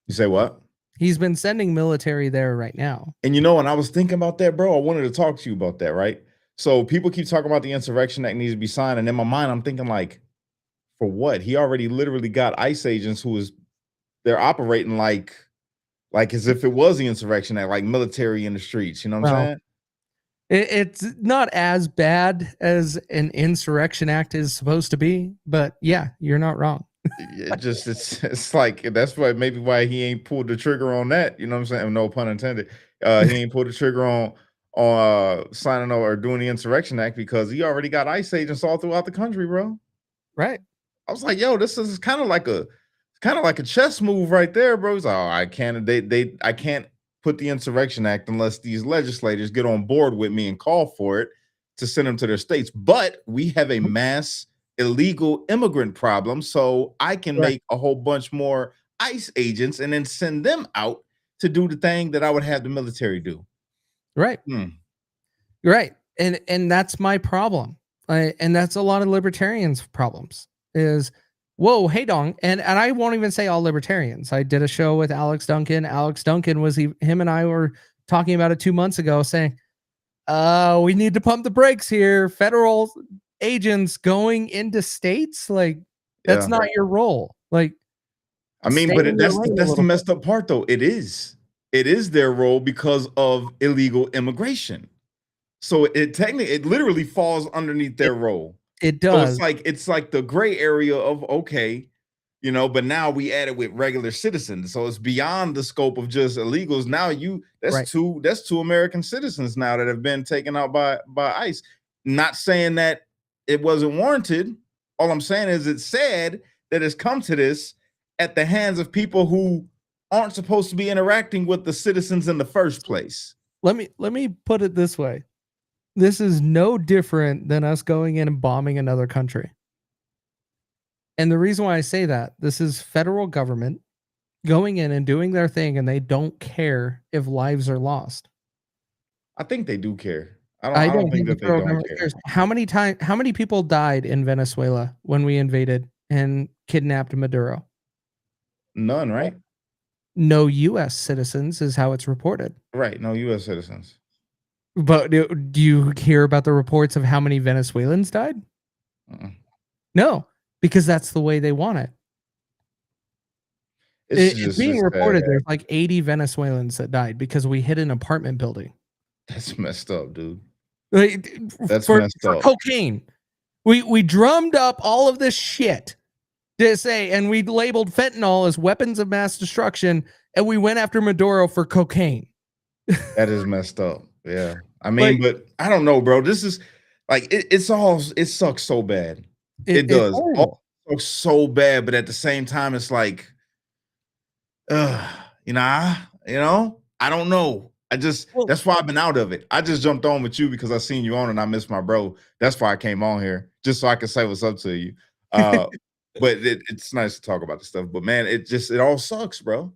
You say what? He's been sending military there right now. And when I was thinking about that, bro, I wanted to talk to you about that, right? So people keep talking about the Insurrection Act needs to be signed. And in my mind, I'm thinking like, for what? He already literally got ICE agents they're operating like as if it was the Insurrection Act, like military in the streets. You know what I'm saying? It's not as bad as an Insurrection Act is supposed to be, but yeah, you're not wrong. It's like that's maybe why he ain't pulled the trigger on that. You know what I'm saying? No pun intended. He ain't pulled the trigger on signing or doing the Insurrection Act because he already got ICE agents all throughout the country, bro. Right. I was like, yo, this is kind of like a chess move right there, bro. He's like, oh, I can't put the Insurrection Act unless these legislators get on board with me and call for it to send them to their states. But we have a mass illegal immigrant problem, so I can make a whole bunch more ICE agents and then send them out to do the thing that I would have the military do. Right. Right. And that's my problem. And that's a lot of libertarians' problems is, whoa, hey, dong. And I won't even say all libertarians. I did a show with Alex Duncan. Alex Duncan him and I were talking about it 2 months ago saying, we need to pump the brakes here. Federal agents going into states, like that's not your role. Like, I mean, but that's the messed up part, though. It is their role because of illegal immigration. So it literally falls underneath their role. It does. So it's like the gray area of okay, but now we add it with regular citizens. So it's beyond the scope of just illegals. Now that's two American citizens now that have been taken out by ICE. Not saying that it wasn't warranted. All I'm saying is it's sad that it's come to this at the hands of people who aren't supposed to be interacting with the citizens in the first place. Let me put it this way. This is no different than us going in and bombing another country. And the reason why I say that, this is federal government going in and doing their thing, and they don't care if lives are lost. I think they do care. I don't think that they don't care. How many people died in Venezuela when we invaded and kidnapped Maduro? None, right? No U.S. citizens is how it's reported. Right, no U.S. citizens. But do you hear about the reports of how many Venezuelans died? No, because that's the way they want it. It's being reported there's like 80 Venezuelans that died because we hit an apartment building. That's messed up, dude. That's messed up. Cocaine. We drummed up all of this shit to say, and we labeled fentanyl as weapons of mass destruction, and we went after Maduro for cocaine. That is messed up. Yeah. I mean, but I don't know, bro. This is like it sucks so bad. It It's does. All horrible. sucks so bad, but at the same time, it's like, I don't know. Well, That's why I've been out of it. I just jumped on with you because I seen you on and I missed my bro. That's why I came on here, just so I can say what's up to you. But it's nice to talk about this stuff. But man, it all sucks, bro.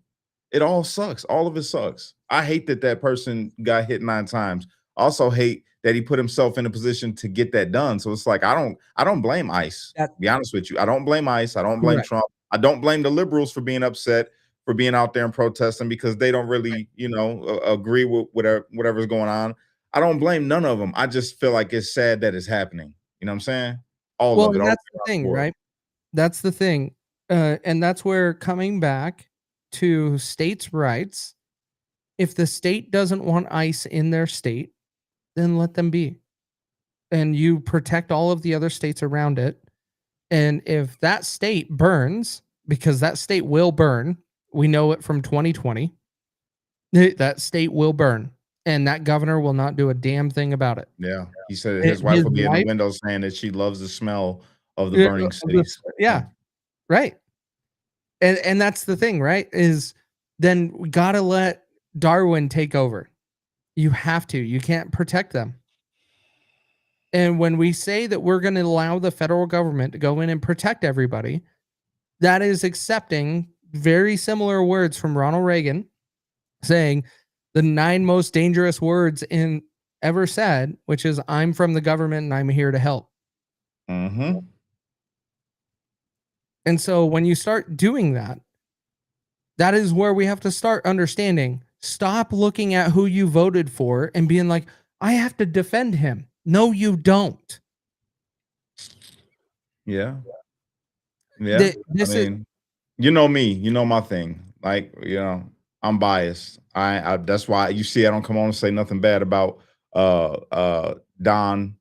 It all sucks. All of it sucks. I hate that person got hit 9 times. I also hate that he put himself in a position to get that done. So it's like I don't blame ICE. that To be honest with you, I don't blame ICE. I don't blame correct. Trump. I don't blame the liberals for being upset, for being out there and protesting because they don't Right. really, agree with whatever's going on. I don't blame none of them. I just feel like it's sad that it's happening. You know what I'm saying? All Well, of it, and all that's the around the thing, world. right? That's the thing. And that's where coming back to states' rights, if the state doesn't want ICE in their state, then let them be. And you protect all of the other states around it. And if that state burns, because that state will burn, we know it from 2020, that state will burn. And that governor will not do a damn thing about it. Yeah. He said his wife His will be in the wife, window saying that she loves the smell of the yeah, burning of the- cities. yeah, right. And that's the thing, right? Is then we gotta let Darwin take over. You have to. You can't protect them. And when we say that we're going to allow the federal government to go in and protect everybody, that is accepting very similar words from Ronald Reagan saying the 9 most dangerous words in ever said, which is I'm from the government and I'm here to help. Mm-hmm. And so when you start doing that, that is where we have to start understanding. Stop looking at who you voted for and being like, I have to defend him. No, you don't. Yeah. Yeah. This is you know me, you know my thing. Like, I'm biased. I that's why you see I don't come on and say nothing bad about Don,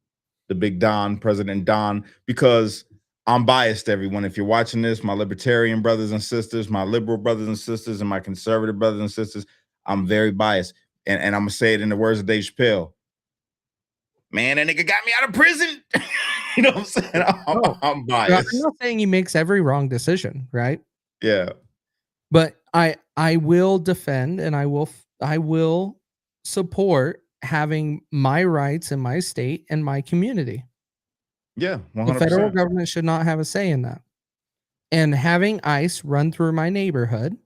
the big Don, President Don, because I'm biased, everyone. If you're watching this, my libertarian brothers and sisters, my liberal brothers and sisters, and my conservative brothers and sisters, I'm very biased. And I'm gonna say it in the words of Dave Chappelle. Man, that nigga got me out of prison. You know what I'm saying? I'm biased. I'm not saying he makes every wrong decision, right? Yeah. But I will defend and I will support having my rights in my state and my community. Yeah, The 100%. federal government should not have a say in that. And having ICE run through my neighborhood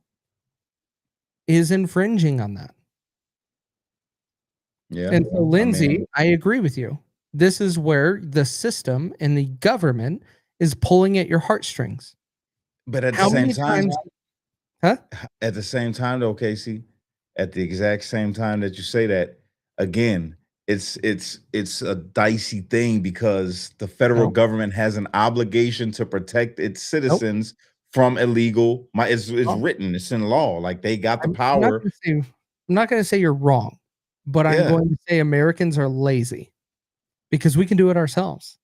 is infringing on that. Yeah. And so, Lindsay, I mean, I agree with you. This is where the system and the government is pulling at your heartstrings. but at the How same many time, times? Huh? at the same time though, Casey, at the exact same time that you say that, again, it's a dicey thing because the federal No. government has an obligation to protect its Nope. citizens from illegal. It's Oh. written, it's in law. Like they got the I'm power. not gonna say you're wrong, but I'm Yeah. going to say Americans are lazy because we can do it ourselves.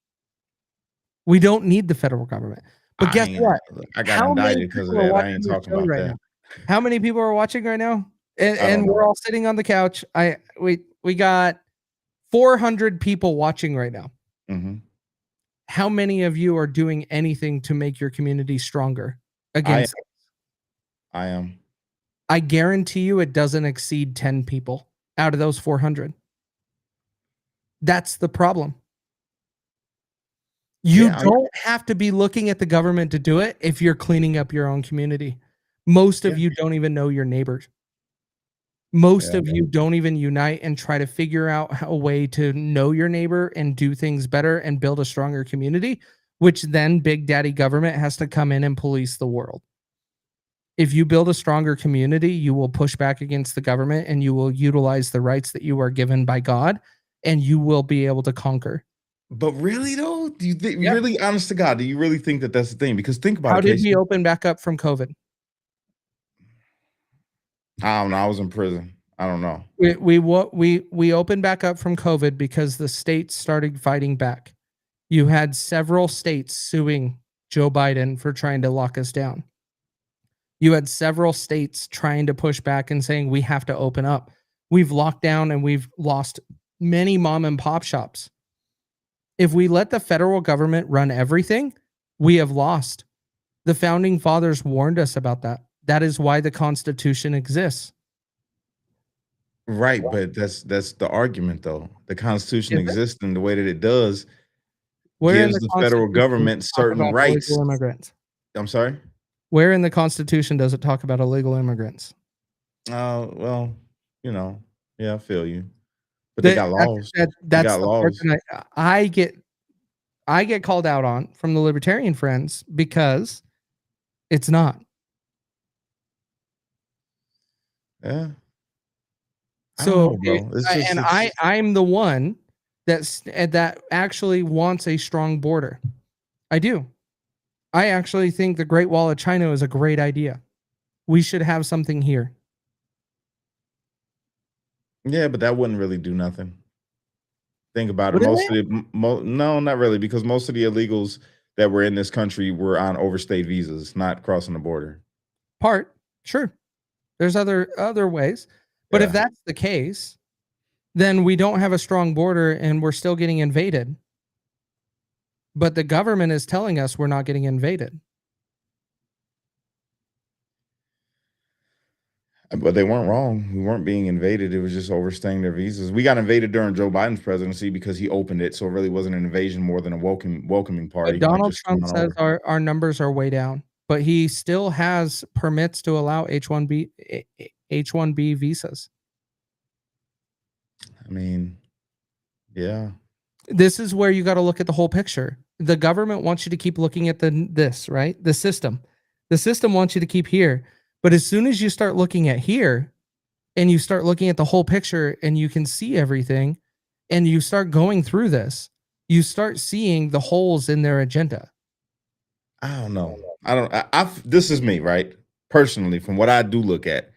We don't need the federal government. But guess what? I got How many indicted because of people are that. I watching ain't this talking show about right that. now? How many people are watching right now? And, I don't we're know. all sitting on the couch. We got 400 people watching right now. Mhm. How many of you are doing anything to make your community stronger I against? am. I guarantee you it doesn't exceed 10 people out of those 400. That's the problem. You don't have to be looking at the government to do it if you're cleaning up your own community. Most of you don't even know your neighbors. Most of you don't even unite and try to figure out a way to know your neighbor and do things better and build a stronger community, which then Big Daddy government has to come in and police the world. If you build a stronger community, you will push back against the government and you will utilize the rights that you are given by God and you will be able to conquer. But really though, do you think Yeah. really honest to God, do you really think that that's the thing? Because think about How it, did Casey. we open back up from COVID? I don't know. I was in prison. I don't know. We opened back up from COVID because the states started fighting back. You had several states suing Joe Biden for trying to lock us down. You had several states trying to push back and saying we have to open up. We've locked down and we've lost many mom and pop shops. If we let the federal government run everything, we have lost. The founding fathers warned us about that. That is why the Constitution exists. Right, but that's the argument though. The Constitution Is it? exists in the way that it does Where in gives the the federal Constitution government does it talk certain about rights. illegal immigrants? I'm sorry? Where in the Constitution does it talk about illegal immigrants? Well, you know, yeah, I feel you. But they got laws. They That's got the part laws. that I get called out on from the libertarian friends because it's not. Yeah. I So, don't know, bro. It's just, I'm the one that actually wants a strong border. I do. I actually think the Great Wall of China is a great idea. We should have something here. yeah, but that wouldn't really do nothing. Think about it. Wouldn't Most of the no, not really, because most of the illegals that were in this country were on overstayed visas, not crossing the border. Part, sure. There's other ways. But if Yeah. that's the case, then we don't have a strong border and we're still getting invaded. But the government is telling us we're not getting invaded. But they weren't wrong. We weren't being invaded. It was just overstaying their visas. We got invaded during Joe Biden's presidency because he opened it, so it really wasn't an invasion more than a welcoming party. But like Donald just Trump coming says over. our numbers are way down, but he still has permits to allow H-1B visas. I mean, yeah. This is where you got to look at the whole picture. The government wants you to keep looking at this, right? The system wants you to keep here. But as soon as you start looking at here and you start looking at the whole picture and you can see everything and you start going through this, you start seeing the holes in their agenda. I don't know. This is me, right? Personally, from what I do look at,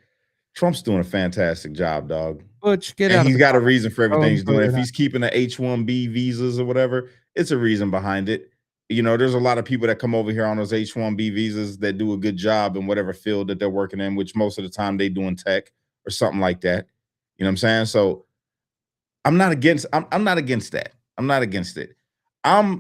Trump's doing a fantastic job, dog. Butch, get And out of he's the got a comments. reason for everything he's doing. enjoy If that. he's keeping the H-1B visas or whatever, it's a reason behind it. You know, there's a lot of people that come over here on those H-1B visas that do a good job in whatever field that they're working in, which most of the time they do in tech or something like that. You know what I'm saying? So I'm not against that. I'm not against it.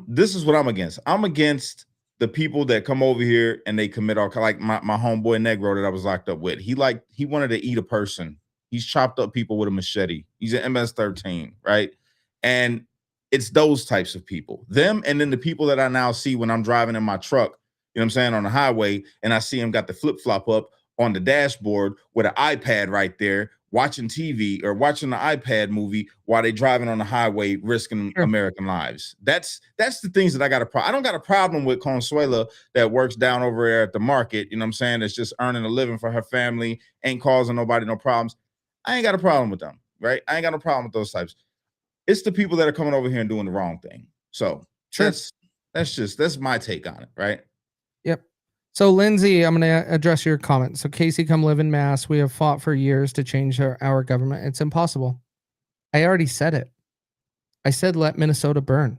This is what I'm against. I'm against the people that come over here and they commit all, like my homeboy Negro that I was locked up with. He wanted to eat a person. He's chopped up people with a machete. He's an MS-13, right? And it's those types of people. Them, and then the people that I now see when I'm driving in my truck, you know what I'm saying, on the highway, and I see him got the flip-flop up on the dashboard with an iPad right there, watching TV or watching the iPad movie while they driving on the highway, risking American lives. That's the things that I got I don't got a problem with Consuela that works down over there at the market, you know what I'm saying, that's just earning a living for her family, ain't causing nobody no problems. I ain't got a problem with them, right? I ain't got no problem with those types. It's the people that are coming over here and doing the wrong thing. So that's my take on it, right? Yep. So Lindsay, I'm going to address your comment. So Casey, come live in Mass. We have fought for years to change our government. It's impossible. I already said it. I said, let Minnesota burn.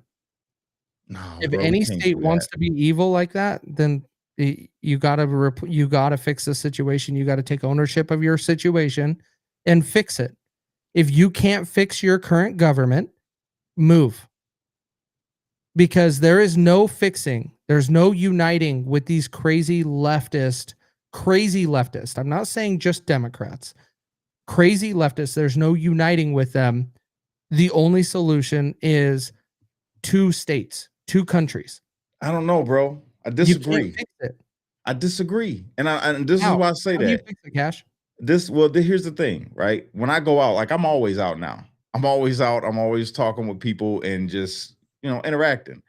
No, if bro, any state wants to be evil like that, then you gotta fix the situation. You got to take ownership of your situation and fix it. If you can't fix your current government, move. Because there is no fixing. There's no uniting with these crazy leftist. I'm not saying just Democrats. Crazy leftists. There's no uniting with them. The only solution is 2 states, 2 countries. I don't know, bro. I disagree. You can't fix it. I disagree. And this is why I say How do you that. fix it, Cash? Here's the thing, right? When I go out, like I'm always out now. I'm always out. I'm always talking with people and just, interacting.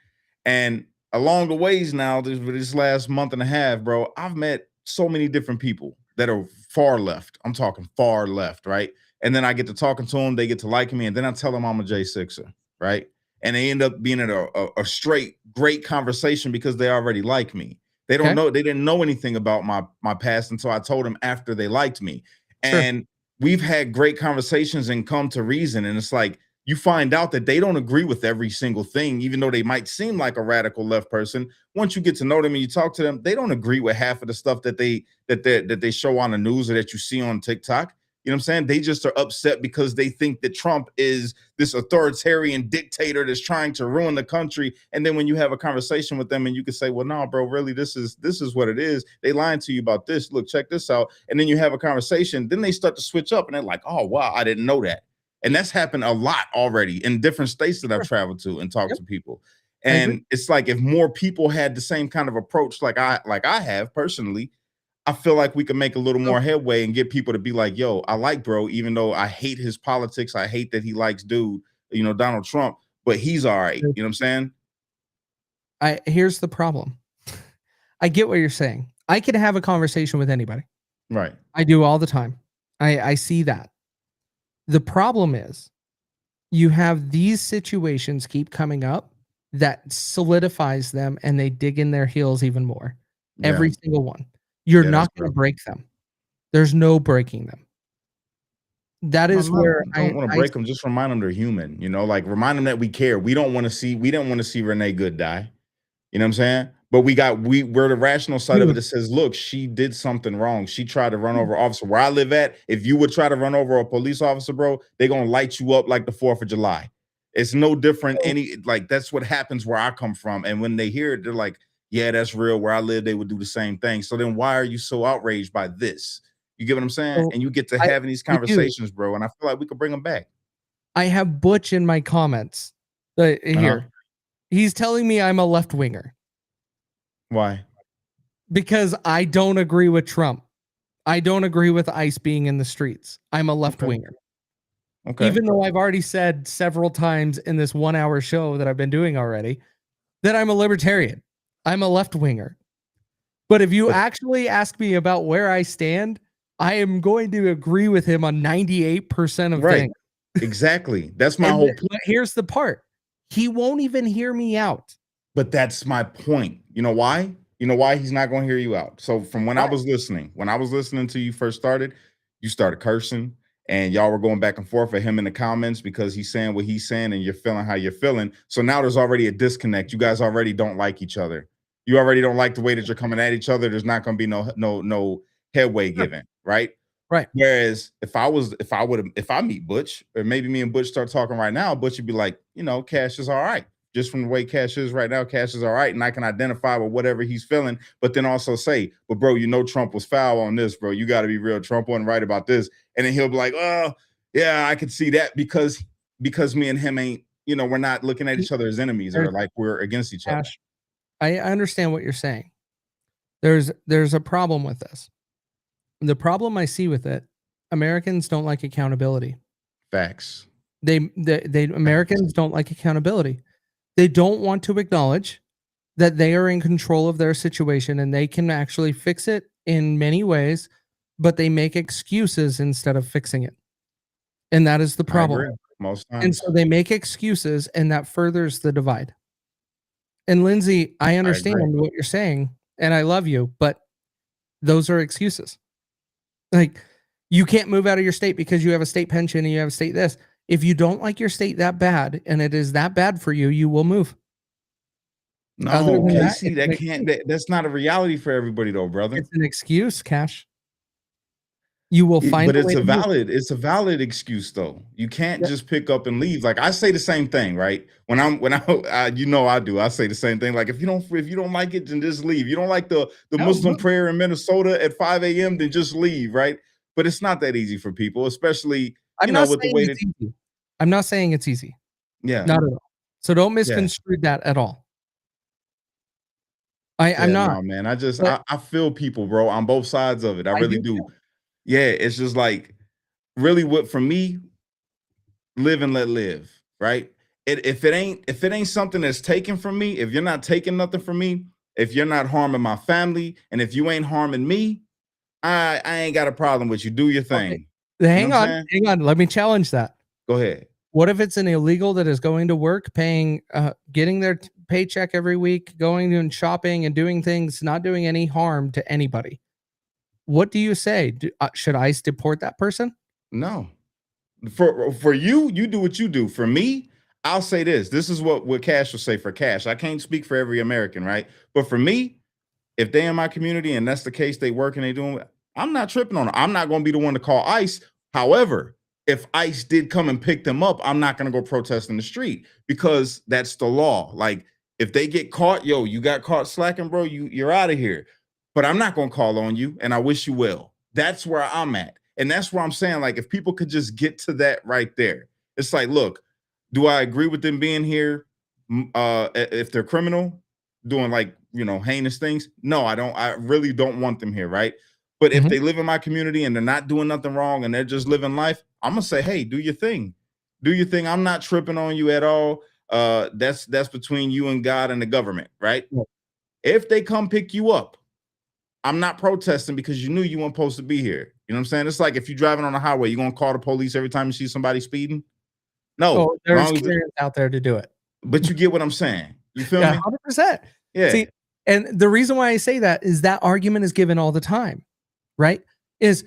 And along the ways now, this last month and a half, bro, I've met so many different people that are far left. I'm talking far left, right? And then I get to talking to them. They get to liking me. And then I tell them I'm a J6er, right? And they end up being in a straight, great conversation because they already like me. They don't know, they didn't know anything about my past until I told them after they liked me. And we've had great conversations and come to reason. And it's like, you find out that they don't agree with every single thing, even though they might seem like a radical left person. Once you get to know them and you talk to them, they don't agree with half of the stuff that they show on the news or that you see on TikTok. You know what I'm saying? They just are upset because they think that Trump is this authoritarian dictator that's trying to ruin the country. And then when you have a conversation with them and you can say, well, no, bro, really, this is what it is. They lying to you about this. Look, check this out. And then you have a conversation. Then they start to switch up and they're like, oh, wow, I didn't know that. And that's happened a lot already in different states that I've traveled to and talked to people. And it's like if more people had the same kind of approach like I have personally, I feel like we could make a little more headway and get people to be like, yo, I like bro, even though I hate his politics. I hate that he likes Donald Trump, but he's all right. You know what I'm saying? Here's the problem. I get what you're saying. I could have a conversation with anybody. Right. I do all the time. I see that. The problem is you have these situations keep coming up that solidifies them and they dig in their heels even more. Yeah. Every single one. You're not going to break them. There's no breaking them. That is where I don't want to break them. Just remind them they're human. Like remind them that we care. We didn't want to see Renee Good die. You know what I'm saying? But we're the rational side of it that says, look, she did something wrong. She tried to run over an officer. Where I live at, if you would try to run over a police officer, bro, they're gonna light you up like the 4th of July. It's no different. That's what happens where I come from. And when they hear it, they're like, yeah, that's real. Where I live, they would do the same thing. So then why are you so outraged by this? You get what I'm saying? And you get to having these conversations, bro. And I feel like we could bring them back. I have Butch in my comments here. He's telling me I'm a left winger. Why? Because I don't agree with Trump. I don't agree with ICE being in the streets. I'm a left winger. Okay. Even though I've already said several times in this 1-hour show that I've been doing already that I'm a libertarian. I'm a left winger. But if you actually ask me about where I stand, I am going to agree with him on 98% of things. Exactly. That's my whole point. Here's the part. He won't even hear me out. But that's my point. You know why? You know why he's not going to hear you out? So from when I was listening to you first started, you started cursing and y'all were going back and forth with him in the comments because he's saying what he's saying and you're feeling how you're feeling. So now there's already a disconnect. You guys already don't like each other. You already don't like the way that you're coming at each other. There's not going to be no headway given, right? Right. Whereas if I meet Butch, or maybe me and Butch start talking right now, Butch would be like, Cash is all right. Just from the way Cash is right now, Cash is all right. And I can identify with whatever he's feeling, but then also say, but bro, Trump was foul on this, bro. You got to be real. Trump wasn't right about this. And then he'll be like, oh, yeah, I could see that because me and him ain't, we're not looking at each other as enemies or like we're against each other. I understand what you're saying. There's a problem with this. The problem I see with it, Americans don't like accountability. Facts. Americans don't like accountability. They don't want to acknowledge that they are in control of their situation and they can actually fix it in many ways, but they make excuses instead of fixing it. And that is the problem. I agree, most times. And so they make excuses and that furthers the divide. And Lindsay, I understand what you're saying and I love you, but those are excuses. Like you can't move out of your state because you have a state pension and you have a state this. If you don't like your state that bad and it is that bad for you, you will move. No, Casey, that's not a reality for everybody though, brother. It's an excuse, Cash. You will find but it's a valid excuse though. You can't just pick up and leave. Like I say the same thing, right? When I do. I say the same thing. Like if you don't like it, then just leave. You don't like the Muslim prayer in Minnesota at 5 a.m., then just leave, right? But it's not that easy for people, especially with the way that easy. I'm not saying it's easy. Yeah. Not at all. So don't misconstrue that at all. I'm not. No, man. I feel people, bro, on both sides of it. I really do. Yeah, it's just like really what for me, live and let live, right? If it ain't something that's taken from me, if you're not taking nothing from me, if you're not harming my family, and if you ain't harming me, I ain't got a problem with you. Do your thing. Okay. Hang on. Let me challenge that. Go ahead. What if it's an illegal that is going to work, paying, getting their paycheck every week, going and shopping and doing things, not doing any harm to anybody? What do you say? Should I deport that person? No. For you, you do what you do. For me, I'll say this. This is what Cash will say for Cash. I can't speak for every American, right? But for me, if they in my community and that's the case, they work and they doing, I'm not tripping on it. I'm not going to be the one to call ICE. However, if ICE did come and pick them up, I'm not going to go protest in the street because that's the law. Like if they get caught, yo, you got caught slacking, bro, you're out of here. But I'm not going to call on you, and I wish you well. That's where I'm at. And that's where I'm saying, like, if people could just get to that right there, it's like, look, do I agree with them being here? If they're criminal, doing like, heinous things? No, I don't. I really don't want them here, right? But if they live in my community and they're not doing nothing wrong and they're just living life, I'm gonna say, hey, do your thing. Do your thing. I'm not tripping on you at all. That's between you and God and the government, right? Yeah. If they come pick you up, I'm not protesting because you knew you weren't supposed to be here. You know what I'm saying? It's like if you're driving on the highway, you're gonna call the police every time you see somebody speeding. No, oh, there's clearance out there to do it. But you get what I'm saying. You feel me? 100%. Yeah. See, and the reason why I say that is that argument is given all the time, right? These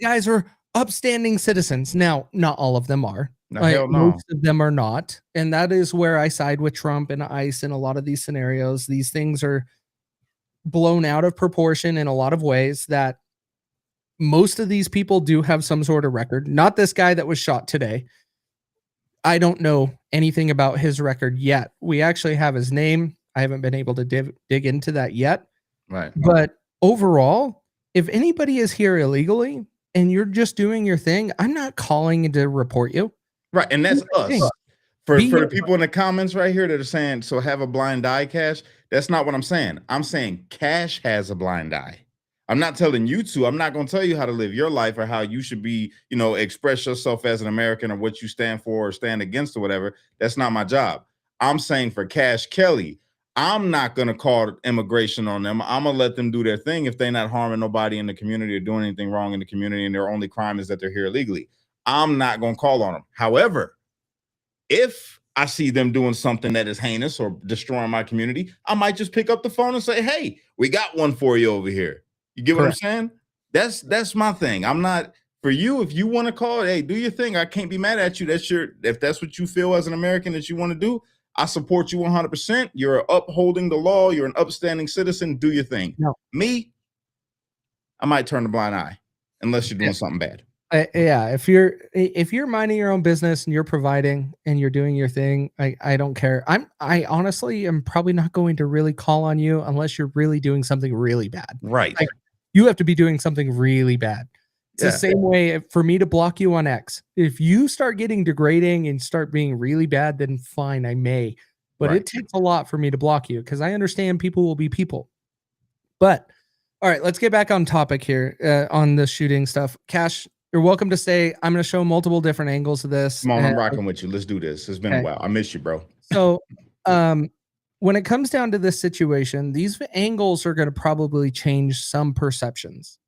guys are upstanding citizens. Now, not all of them are. No, hell no. Most of them are not. And that is where I side with Trump and ICE in a lot of these scenarios. These things are blown out of proportion in a lot of ways that most of these people do have some sort of record. Not this guy that was shot today. I don't know anything about his record yet. We actually have his name. I haven't been able to dig into that yet. Right. But overall, if anybody is here illegally and you're just doing your thing, I'm not calling to report you. Right. And that's us. For the people in the comments right here that are saying, so have a blind eye, Cash. That's not what I'm saying. I'm saying Cash has a blind eye. I'm not telling you to. I'm not going to tell you how to live your life or how you should be, express yourself as an American or what you stand for or stand against or whatever. That's not my job. I'm saying for Cash Kelly, I'm not going to call immigration on them. I'm going to let them do their thing if they're not harming nobody in the community or doing anything wrong in the community and their only crime is that they're here illegally. I'm not going to call on them. However, if I see them doing something that is heinous or destroying my community, I might just pick up the phone and say, hey, we got one for you over here. You get what I'm saying? That's my thing. I'm not for you. If you want to call it, hey, do your thing. I can't be mad at you. If that's what you feel as an American that you want to do, I support you 100%. You're upholding the law. You're an upstanding citizen. Do your thing. No. Me, I might turn a blind eye unless you're doing something bad. If you're minding your own business and you're providing and you're doing your thing, I don't care. I honestly am probably not going to really call on you unless you're really doing something really bad. Right. Like, you have to be doing something really bad. It's the same way for me to block you on X. If you start getting degrading and start being really bad, then fine, I may. But it takes a lot for me to block you because I understand people will be people. But all right, let's get back on topic here on the shooting stuff. Cash, you're welcome to stay. I'm going to show multiple different angles of this. Come on, I'm rocking with you. Let's do this. It's been a while. I miss you, bro. So, when it comes down to this situation, these angles are going to probably change some perceptions.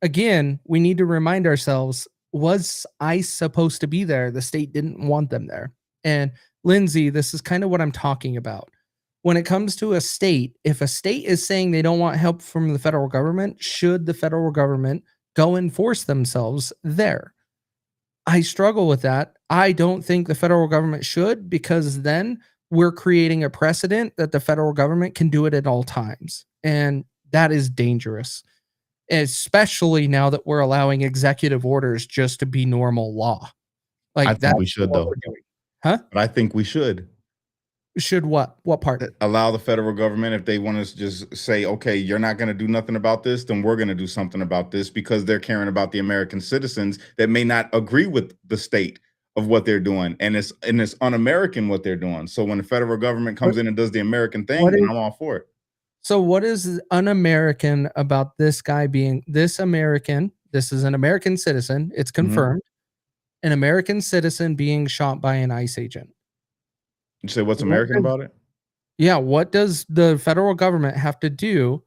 Again, we need to remind ourselves, was ICE supposed to be there? The state didn't want them there. And Lindsay, this is kind of what I'm talking about. When it comes to a state, if a state is saying they don't want help from the federal government, should the federal government go and force themselves there? I struggle with that. I don't think the federal government should, because then we're creating a precedent that the federal government can do it at all times. And that is dangerous, especially now that we're allowing executive orders just to be normal law. Like I think we should, though. Huh? But I think we should. Should what? What part? Allow the federal government, if they want to just say, okay, you're not going to do nothing about this, then we're going to do something about this, because they're caring about the American citizens that may not agree with the state of what they're doing. And it's un-American what they're doing. So when the federal government comes in and does the American thing, then I'm all for it. So what is un-American about this guy being this American? This is an American citizen. It's confirmed. An American citizen being shot by an ICE agent. You say what's American about it? Yeah. What does the federal government have to do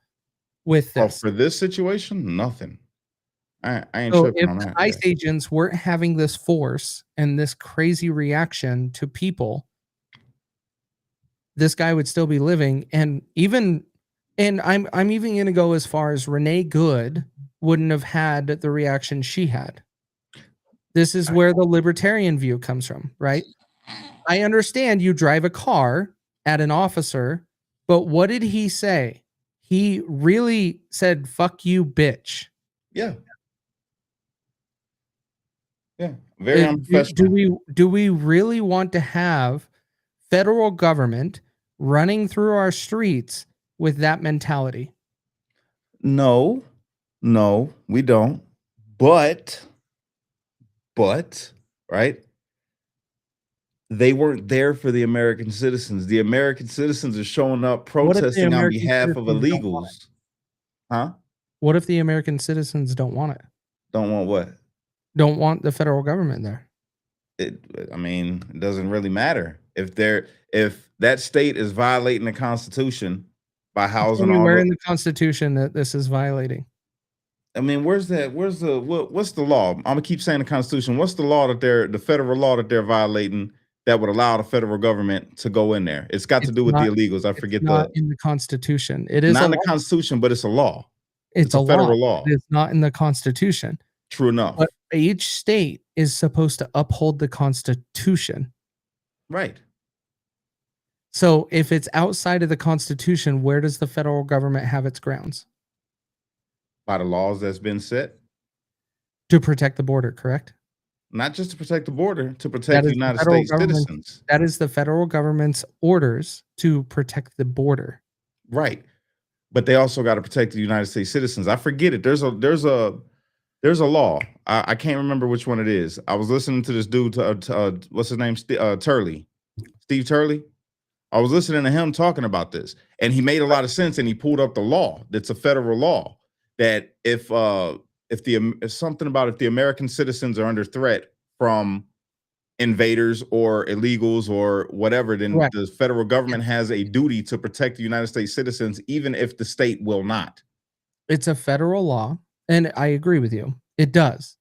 with this? For this situation, nothing. I ain't so tripping if on the that. ICE agents weren't having this force and this crazy reaction to people, this guy would still be living. And I'm even going to go as far as Renee Good wouldn't have had the reaction she had. This is where the libertarian view comes from, right? I understand you drive a car at an officer, but what did he say? He really said, fuck you, bitch. Yeah. Yeah, very unprofessional. Do we really want to have federal government running through our streets with that mentality? No, we don't. But, right? They weren't there for the American citizens. The American citizens are showing up What if the protesting on American behalf of citizens don't want it? illegals. Huh? What if the American citizens don't want it? Don't want what? Don't want the federal government there? I mean, it doesn't really matter if that state is violating the Constitution by housing all Where the. in the Constitution that this is violating? I mean, what's the law? I'm gonna keep saying the Constitution. What's the law that the federal law that they're violating that would allow the federal government to go in there? It's got to do with the illegals. I forget not in the Constitution. It is not a in the law. Constitution, but it's a law. It's a federal law. It's not in the Constitution. True enough. But each state is supposed to uphold the Constitution. Right. So if it's outside of the Constitution, where does the federal government have its grounds? By the laws that's been set. To protect the border, correct? Not just to protect the border, to protect the United States citizens. That is the federal government's orders to protect the border. Right. But they also got to protect the United States citizens. I forget it. There's a law. I can't remember which one it is. I was listening to this dude, what's his name? Turley. Steve Turley. I was listening to him talking about this, and he made a lot of sense, and he pulled up the law. That's a federal law that if something about if the American citizens are under threat from invaders or illegals or whatever, then Correct. the federal government has a duty to protect the United States citizens, even if the state will not. It's a federal law, and I agree with you. It does.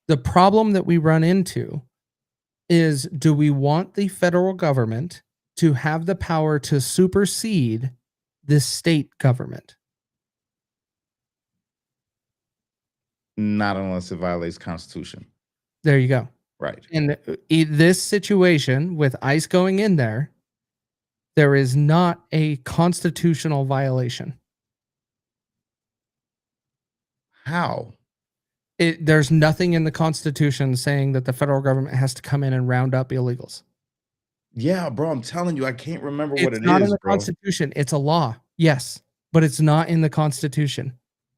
The problem that we run into is, do we want the federal government to have the power to supersede the state government? Not unless it violates Constitution. There you go. Right. In this situation with ICE going in there, there is not a constitutional violation. How? There's nothing in the Constitution saying that the federal government has to come in and round up illegals. Yeah, bro, I'm telling you, I can't remember what it is. It's not in the bro. Constitution. It's a law, yes, but it's not in the Constitution.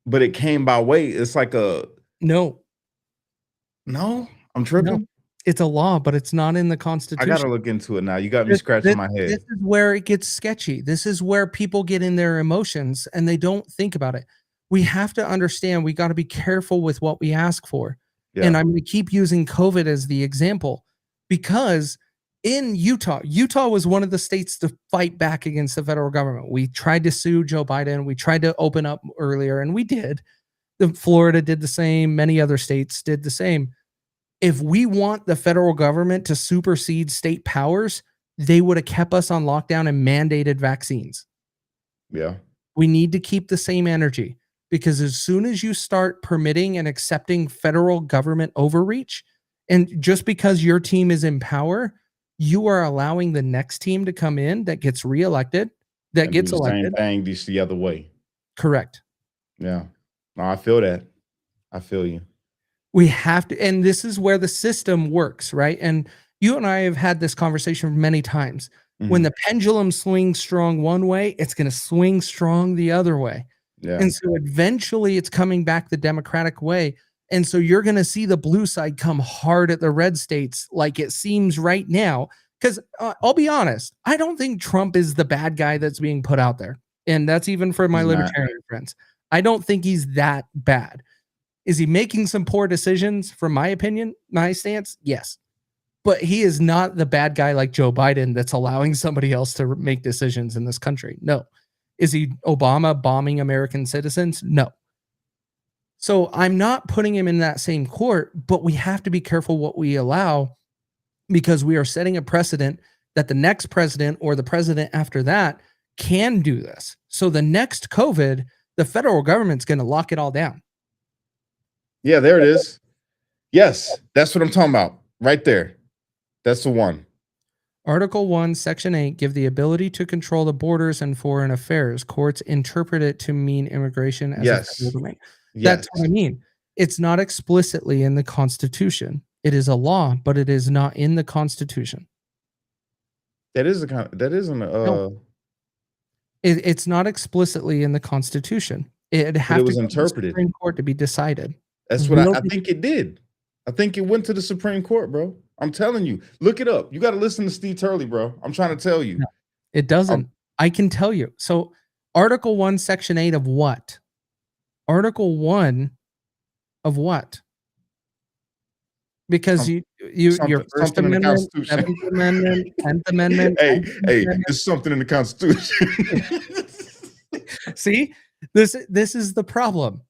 But it came by way. It's like a no. I'm tripping. No. It's a law, but it's not in the Constitution. I gotta look into it now. You got me scratching my head. This is where it gets sketchy. This is where people get in their emotions and they don't think about it. We have to understand we got to be careful with what we ask for. Yeah. And I'm going to keep using COVID as the example because in Utah was one of the states to fight back against the federal government. We tried to sue Joe Biden. We tried to open up earlier, and we did. Florida did the same. Many other states did the same. If we want the federal government to supersede state powers, they would have kept us on lockdown and mandated vaccines. Yeah. We need to keep the same energy because as soon as you start permitting and accepting federal government overreach, and just because your team is in power, you are allowing the next team to come in that gets reelected, that gets elected. Same thing, just the other way. Correct. Yeah. No, I feel that. I feel you. We have to, and this is where the system works, right? And you and I have had this conversation many times. Mm-hmm. When the pendulum swings strong one way, it's going to swing strong the other way. Yeah. And so eventually it's coming back the Democratic way. And so you're going to see the blue side come hard at the red states like it seems right now. Because I'll be honest, I don't think Trump is the bad guy that's being put out there. And that's even for my libertarian friends. I don't think he's that bad. Is he making some poor decisions? From my opinion, my stance, yes. But he is not the bad guy like Joe Biden that's allowing somebody else to make decisions in this country. No. Is he Obama bombing American citizens? No. So I'm not putting him in that same court, but we have to be careful what we allow because we are setting a precedent that the next president or the president after that can do this. So the next COVID, the federal government's going to lock it all down. Yeah, there it is. Yes, that's what I'm talking about. Right there. That's the one. Article 1, Section 8, give the ability to control the borders and foreign affairs. Courts interpret it to mean immigration as a federal domain. That's what I mean. It's not explicitly in the Constitution. It is a law, but it is not in the Constitution. That isn't No. It's not explicitly in the Constitution. It'd but have it to was go to the interpreted. Supreme Court to be decided. That's what Will I be- think it did. I think it went to the Supreme Court, bro. I'm telling you. Look it up. You got to listen to Steve Turley, bro. I'm trying to tell you. No, it doesn't. I can tell you. So Article 1, Section 8 of what? Article 1 of what? Because your First something in the Amendment, Constitution. 7th Amendment, 10th Amendment. Hey, 19th hey, Amendment. it's something in the Constitution. See, this is the problem.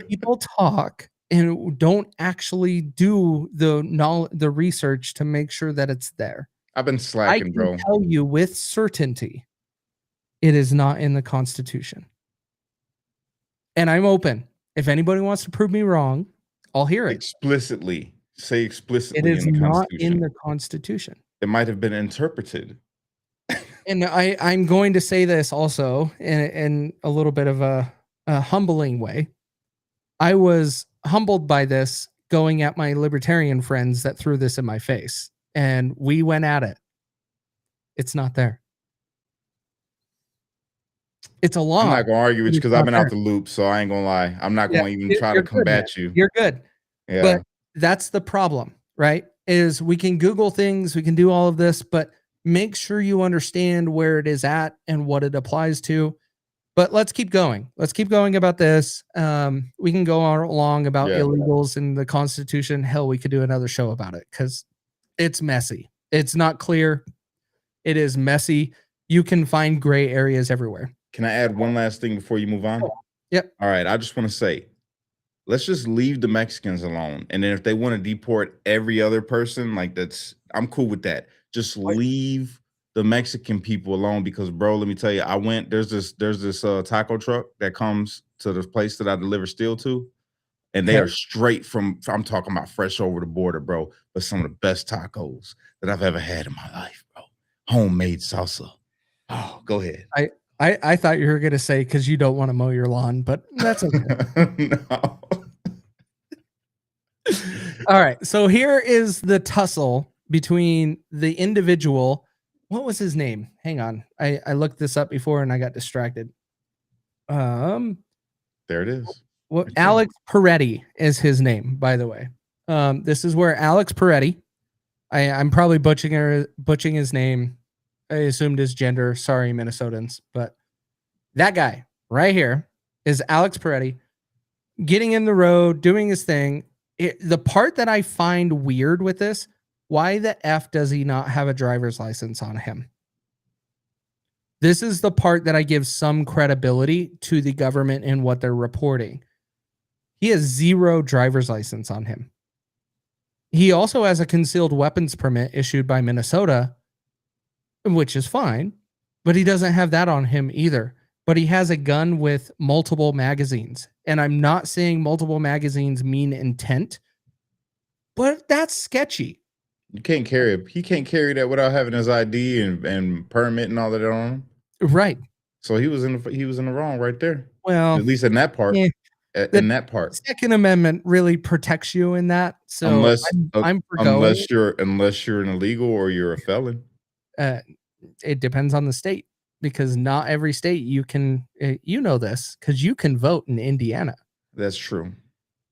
People talk and don't actually do the research to make sure that it's there. I've been slacking, I can bro. tell you with certainty, it is not in the Constitution. And I'm open. If anybody wants to prove me wrong, I'll hear it. Explicitly. Say explicitly It is in the not Constitution. in the Constitution. It might have been interpreted. And I'm going to say this also in a little bit of a humbling way. I was humbled by this going at my libertarian friends that threw this in my face, and we went at it. It's not there. It's a law. I'm not gonna argue with you because I've been not out the loop, so I ain't gonna lie. I'm not gonna even try to you're good, combat man. you. You're good. Yeah. But that's the problem, right? Is we can Google things, we can do all of this, but make sure you understand where it is at and what it applies to. But let's keep going. Let's keep going about this. We can go on along about illegals in the Constitution. Hell, we could do another show about it because it's messy. It's not clear. It is messy. You can find gray areas everywhere. Can I add one last thing before you move on? Yep. All right. I just want to say, let's just leave the Mexicans alone. And then if they want to deport every other person, like I'm cool with that. Just leave the Mexican people alone because, bro, let me tell you, there's this taco truck that comes to the place that I deliver steel to. And they are straight I'm talking about fresh over the border, bro. But some of the best tacos that I've ever had in my life, bro. Homemade salsa. Oh, go ahead. I thought you were going to say because you don't want to mow your lawn, but that's okay. No. All right. So here is the tussle between the individual. What was his name? Hang on. I looked this up before and I got distracted. There it is. Well, Alex Peretti is his name, by the way. This is where Alex Peretti, I'm probably butchering his name. I assumed his gender. Sorry, Minnesotans. But that guy right here is Alex Peretti getting in the road, doing his thing. The part that I find weird with this, why the F does he not have a driver's license on him? This is the part that I give some credibility to the government and what they're reporting. He has 0 driver's license on him. He also has a concealed weapons permit issued by Minnesota, which is fine, but he doesn't have that on him either. But he has a gun with multiple magazines. And I'm not saying multiple magazines mean intent, but that's sketchy. You can't carry it. He can't carry that without having his ID and permit and all that on him. Right. So he was in the wrong right there. Well, at least in that part. In that part. Second Amendment really protects you in that. So unless you're an illegal or you're a felon. It depends on the state because not every state you can, this because you can vote in Indiana. That's true.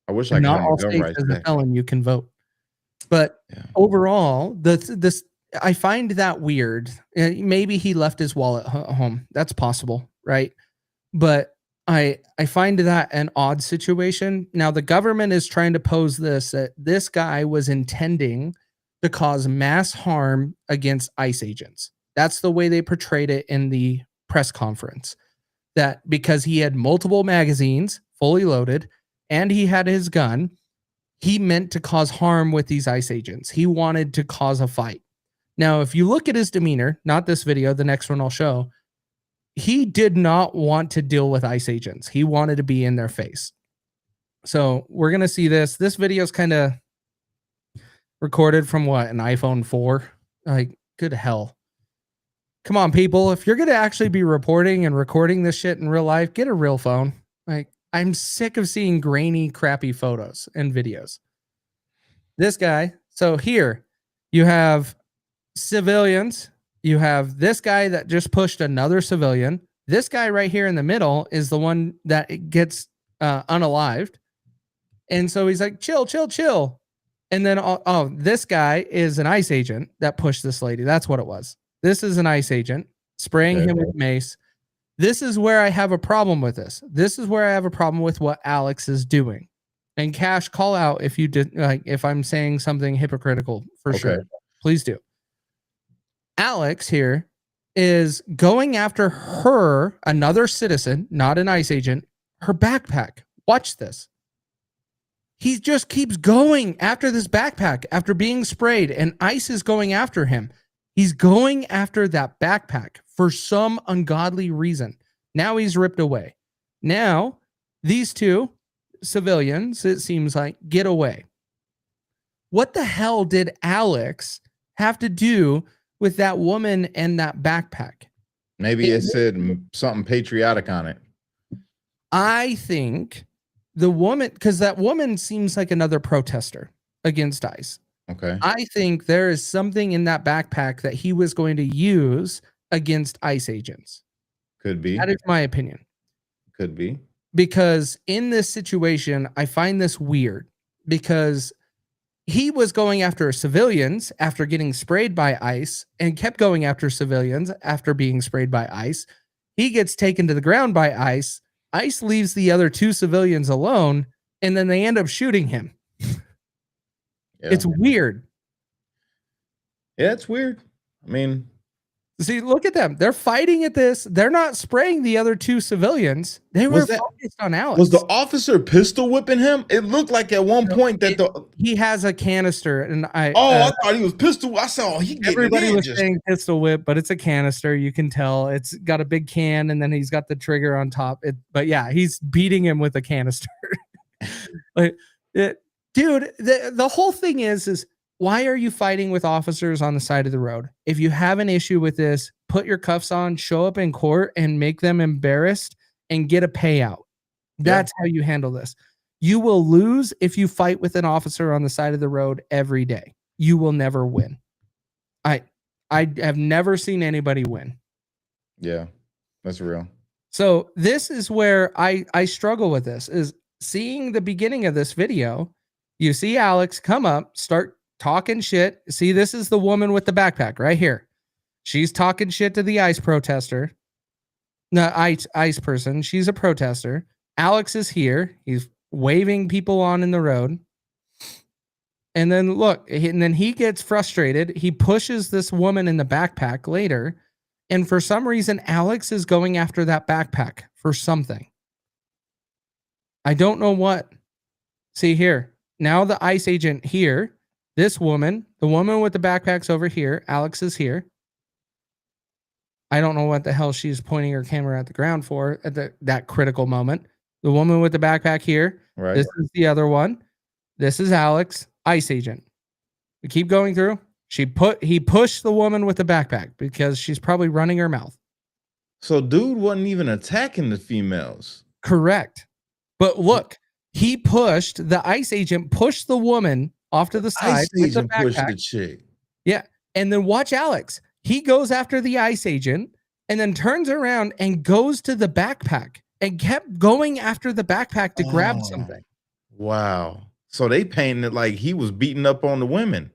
I wish I could not have all gun states rights as back. a felon you can vote. But overall, this I find that weird. Maybe he left his wallet home. That's possible, right? But I find that an odd situation. Now the government is trying to pose that this guy was intending to cause mass harm against ICE agents. That's the way they portrayed it in the press conference. That because he had multiple magazines fully loaded and he had his gun, he meant to cause harm with these ICE agents. He wanted to cause a fight. Now, if you look at his demeanor, not this video, the next one I'll show, he did not want to deal with ICE agents. He wanted to be in their face. So we're going to see this. This video is kind of recorded from an iPhone 4? Like, good hell. Come on, people. If you're going to actually be reporting and recording this shit in real life, get a real phone. Like, I'm sick of seeing grainy, crappy photos and videos. This guy. So here you have civilians. You have this guy that just pushed another civilian. This guy right here in the middle is the one that gets unalived. And so he's like, chill, chill, chill. And then, this guy is an ICE agent that pushed this lady. That's what it was. This is an ICE agent spraying him with mace. This is where I have a problem with this. This is where I have a problem with what Alex is doing. And Cash, call out if you did, like, if I'm saying something hypocritical for sure. Please do. Alex here is going after her, another citizen, not an ICE agent, her backpack. Watch this. He just keeps going after this backpack after being sprayed, and ICE is going after him. He's going after that backpack for some ungodly reason. Now he's ripped away. Now, these two civilians, it seems like, get away. What the hell did Alex have to do with that woman and that backpack? Maybe it said something patriotic on it. I think the woman, because that woman seems like another protester against ICE. Okay. I think there is something in that backpack that he was going to use against ICE agents. Could be. That is my opinion. Could be. Because in this situation, I find this weird because he was going after civilians after getting sprayed by ICE and kept going after civilians after being sprayed by ICE. He gets taken to the ground by ICE. ICE leaves the other two civilians alone, and then they end up shooting him. Yeah. It's weird. Yeah, it's weird. I mean, see, look at them. They're fighting at this. They're not spraying the other two civilians. They were focused on Alex. Was the officer pistol whipping him? It looked like at one point that he has a canister, and I thought he was pistol. I saw everybody was saying pistol whip, but it's a canister. You can tell it's got a big can, and then he's got the trigger on top. But yeah, he's beating him with a canister. Dude, the whole thing is why are you fighting with officers on the side of the road? If you have an issue with this, put your cuffs on, show up in court, and make them embarrassed and get a payout. That's how you handle this. You will lose if you fight with an officer on the side of the road every day. You will never win. I have never seen anybody win. Yeah, that's real. So this is where I struggle with this, is seeing the beginning of this video. You see Alex come up, start talking shit. See, this is the woman with the backpack right here. She's talking shit to the ICE protester. No, ICE person. She's a protester. Alex is here. He's waving people on in the road. And then look, and then he gets frustrated. He pushes this woman in the backpack later. And for some reason, Alex is going after that backpack for something. I don't know what. See here. Now the ICE agent here. This woman, the woman with the backpack's over here. Alex is here. I don't know what the hell she's pointing her camera at the ground for at that critical moment. The woman with the backpack here. Right. This is the other one. This is Alex, ICE agent. We keep going through. He pushed the woman with the backpack because she's probably running her mouth. So dude wasn't even attacking the females. Correct. But look, the ICE agent pushed the woman off to the side with the backpack. Pushed the chick. Yeah. And then watch Alex. He goes after the ICE agent and then turns around and goes to the backpack and kept going after the backpack to grab something. Wow. So they painted it like he was beating up on the women.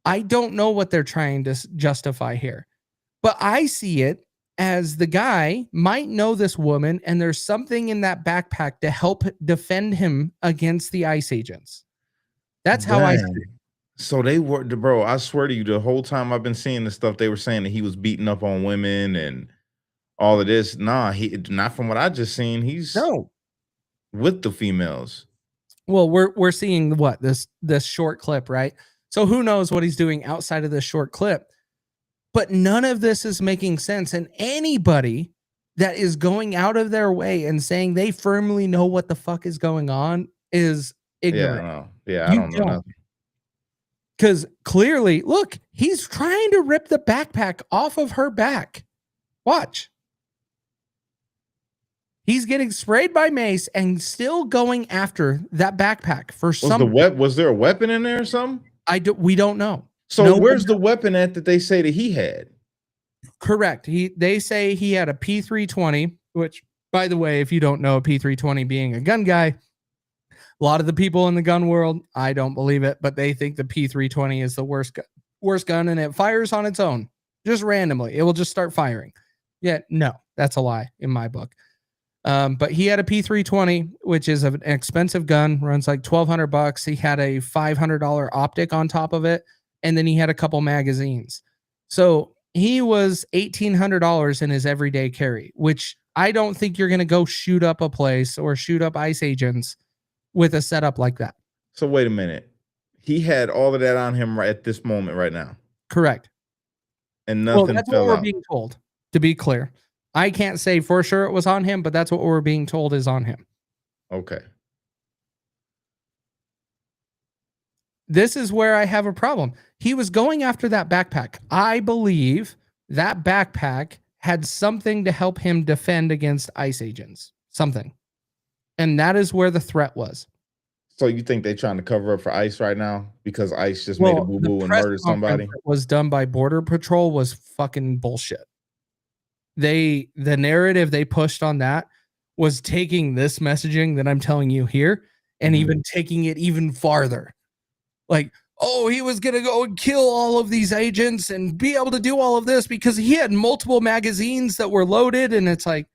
I don't know what they're trying to justify here, but I see it as the guy might know this woman and there's something in that backpack to help defend him against the ICE agents. That's how I see it. So they were, bro, I swear to you, the whole time I've been seeing this stuff, they were saying that he was beating up on women and all of this. Nah, not from what I just seen. He's with the females. Well, we're seeing what this short clip, right? So who knows what he's doing outside of this short clip, but none of this is making sense. And anybody that is going out of their way and saying they firmly know what the fuck is going on is ignorant. Yeah, I don't know nothing. Because clearly, look, he's trying to rip the backpack off of her back. Watch. He's getting sprayed by mace and still going after that backpack for some. Was there a weapon in there or something? We don't know. So where's the weapon at that they say that he had? Correct. They say he had a P320, which, by the way, if you don't know, a P320 being a gun guy, a lot of the people in the gun world, I don't believe it, but they think the P320 is the worst gun, and it fires on its own, just randomly. It will just start firing. Yeah, no, that's a lie in my book. But he had a P320, which is an expensive gun, runs like $1,200. He had a $500 optic on top of it, and then he had a couple magazines. So he was $1,800 in his everyday carry, which I don't think you're going to go shoot up a place or shoot up ICE agents with a setup like that. So wait a minute. He had all of that on him right at this moment right now. Correct. And nothing that's fell what we're out. being told, to be clear. I can't say for sure it was on him, but that's what we're being told is on him. Okay. This is where I have a problem. He was going after that backpack. I believe that backpack had something to help him defend against ICE agents. Something. And that is where the threat was. So you think they're trying to cover up for ICE right now because ICE just made a boo-boo and murdered somebody? That was done by Border Patrol was fucking bullshit. The narrative they pushed on that was taking this messaging that I'm telling you here and even taking it even farther. Like, oh, he was going to go and kill all of these agents and be able to do all of this because he had multiple magazines that were loaded. And it's like,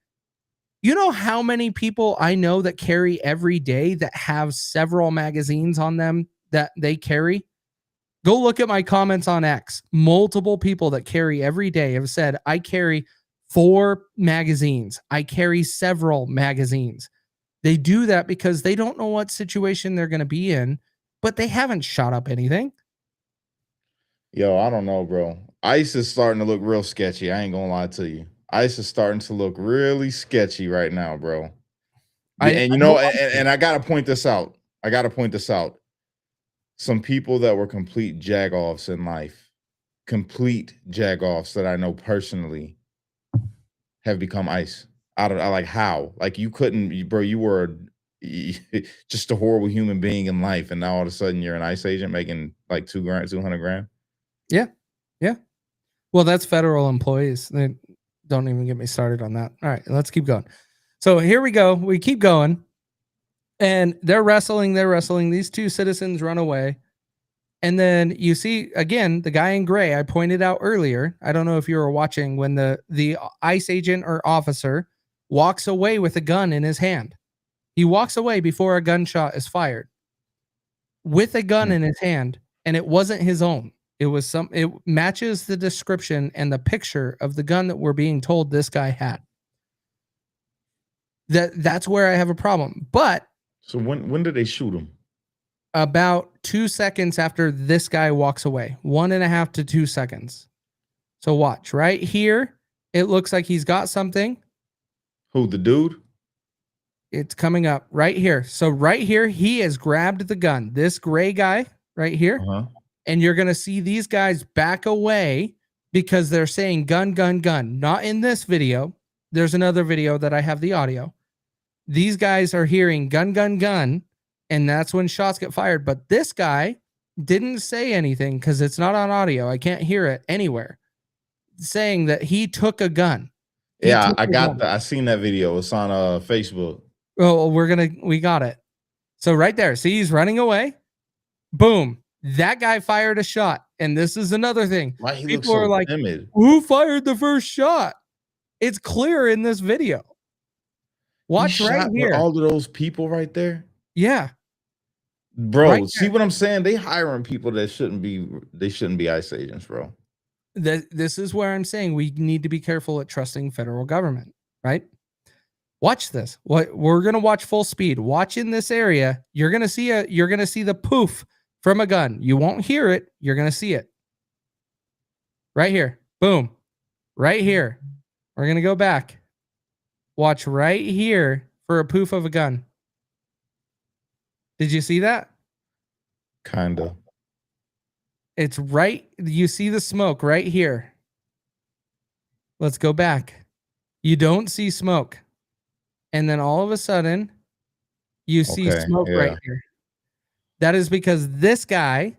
you know how many people I know that carry every day that have several magazines on them that they carry? Go look at my comments on X. Multiple people that carry every day have said, I carry 4 magazines. I carry several magazines. They do that because they don't know what situation they're going to be in, but they haven't shot up anything. Yo, I don't know, bro. ICE is starting to look real sketchy. I ain't gonna lie to you. ICE is starting to look really sketchy right now, bro. And I gotta point this out. Some people that were complete jagoffs in life, complete jagoffs that I know personally, have become ICE. Like how? Like you couldn't, bro. You were just a horrible human being in life, and now all of a sudden you're an ICE agent making like $200,000. Yeah. Well, that's federal employees. They don't even get me started on that. All right, let's keep going. So here we go. We keep going, and they're wrestling. These 2 citizens run away. And then you see, again, the guy in gray I pointed out earlier. I don't know if you were watching when the ICE agent or officer walks away with a gun in his hand. He walks away before a gunshot is fired with a gun in his hand, and it wasn't his own. It matches the description and the picture of the gun that we're being told this guy had. That's where I have a problem. But so when did they shoot him? About 2 seconds after this guy walks away, 1.5 to 2 seconds. So watch right here. It looks like he's got something. Who, the dude? It's coming up right here. So right here, he has grabbed the gun. This gray guy right here. And you're going to see these guys back away because they're saying gun, gun, gun. Not in this video. There's another video that I have the audio. These guys are hearing gun, gun, gun. And that's when shots get fired. But this guy didn't say anything because it's not on audio. I can't hear it anywhere saying that he took a gun. I seen that video. It's on Facebook. Oh, we got it. So right there, see, he's running away. Boom. That guy fired a shot. And this is another thing. Why he People looks so are like, timid? Who fired the first shot? It's clear in this video. Watch right here. All of those people right there. Yeah. Bro, right see what I'm saying? They hiring people that shouldn't be ICE agents, bro. This is where I'm saying we need to be careful at trusting federal government, right? Watch this. We're gonna watch full speed. Watch in this area. You're gonna see the poof from a gun. You won't hear it. You're gonna see it. Right here. Boom. Right here. We're gonna go back. Watch right here for a poof of a gun. Did you see that? Kinda. It's right. You see the smoke right here. Let's go back. You don't see smoke. and then all of a sudden you see Okay, smoke yeah. right here. That is because this guy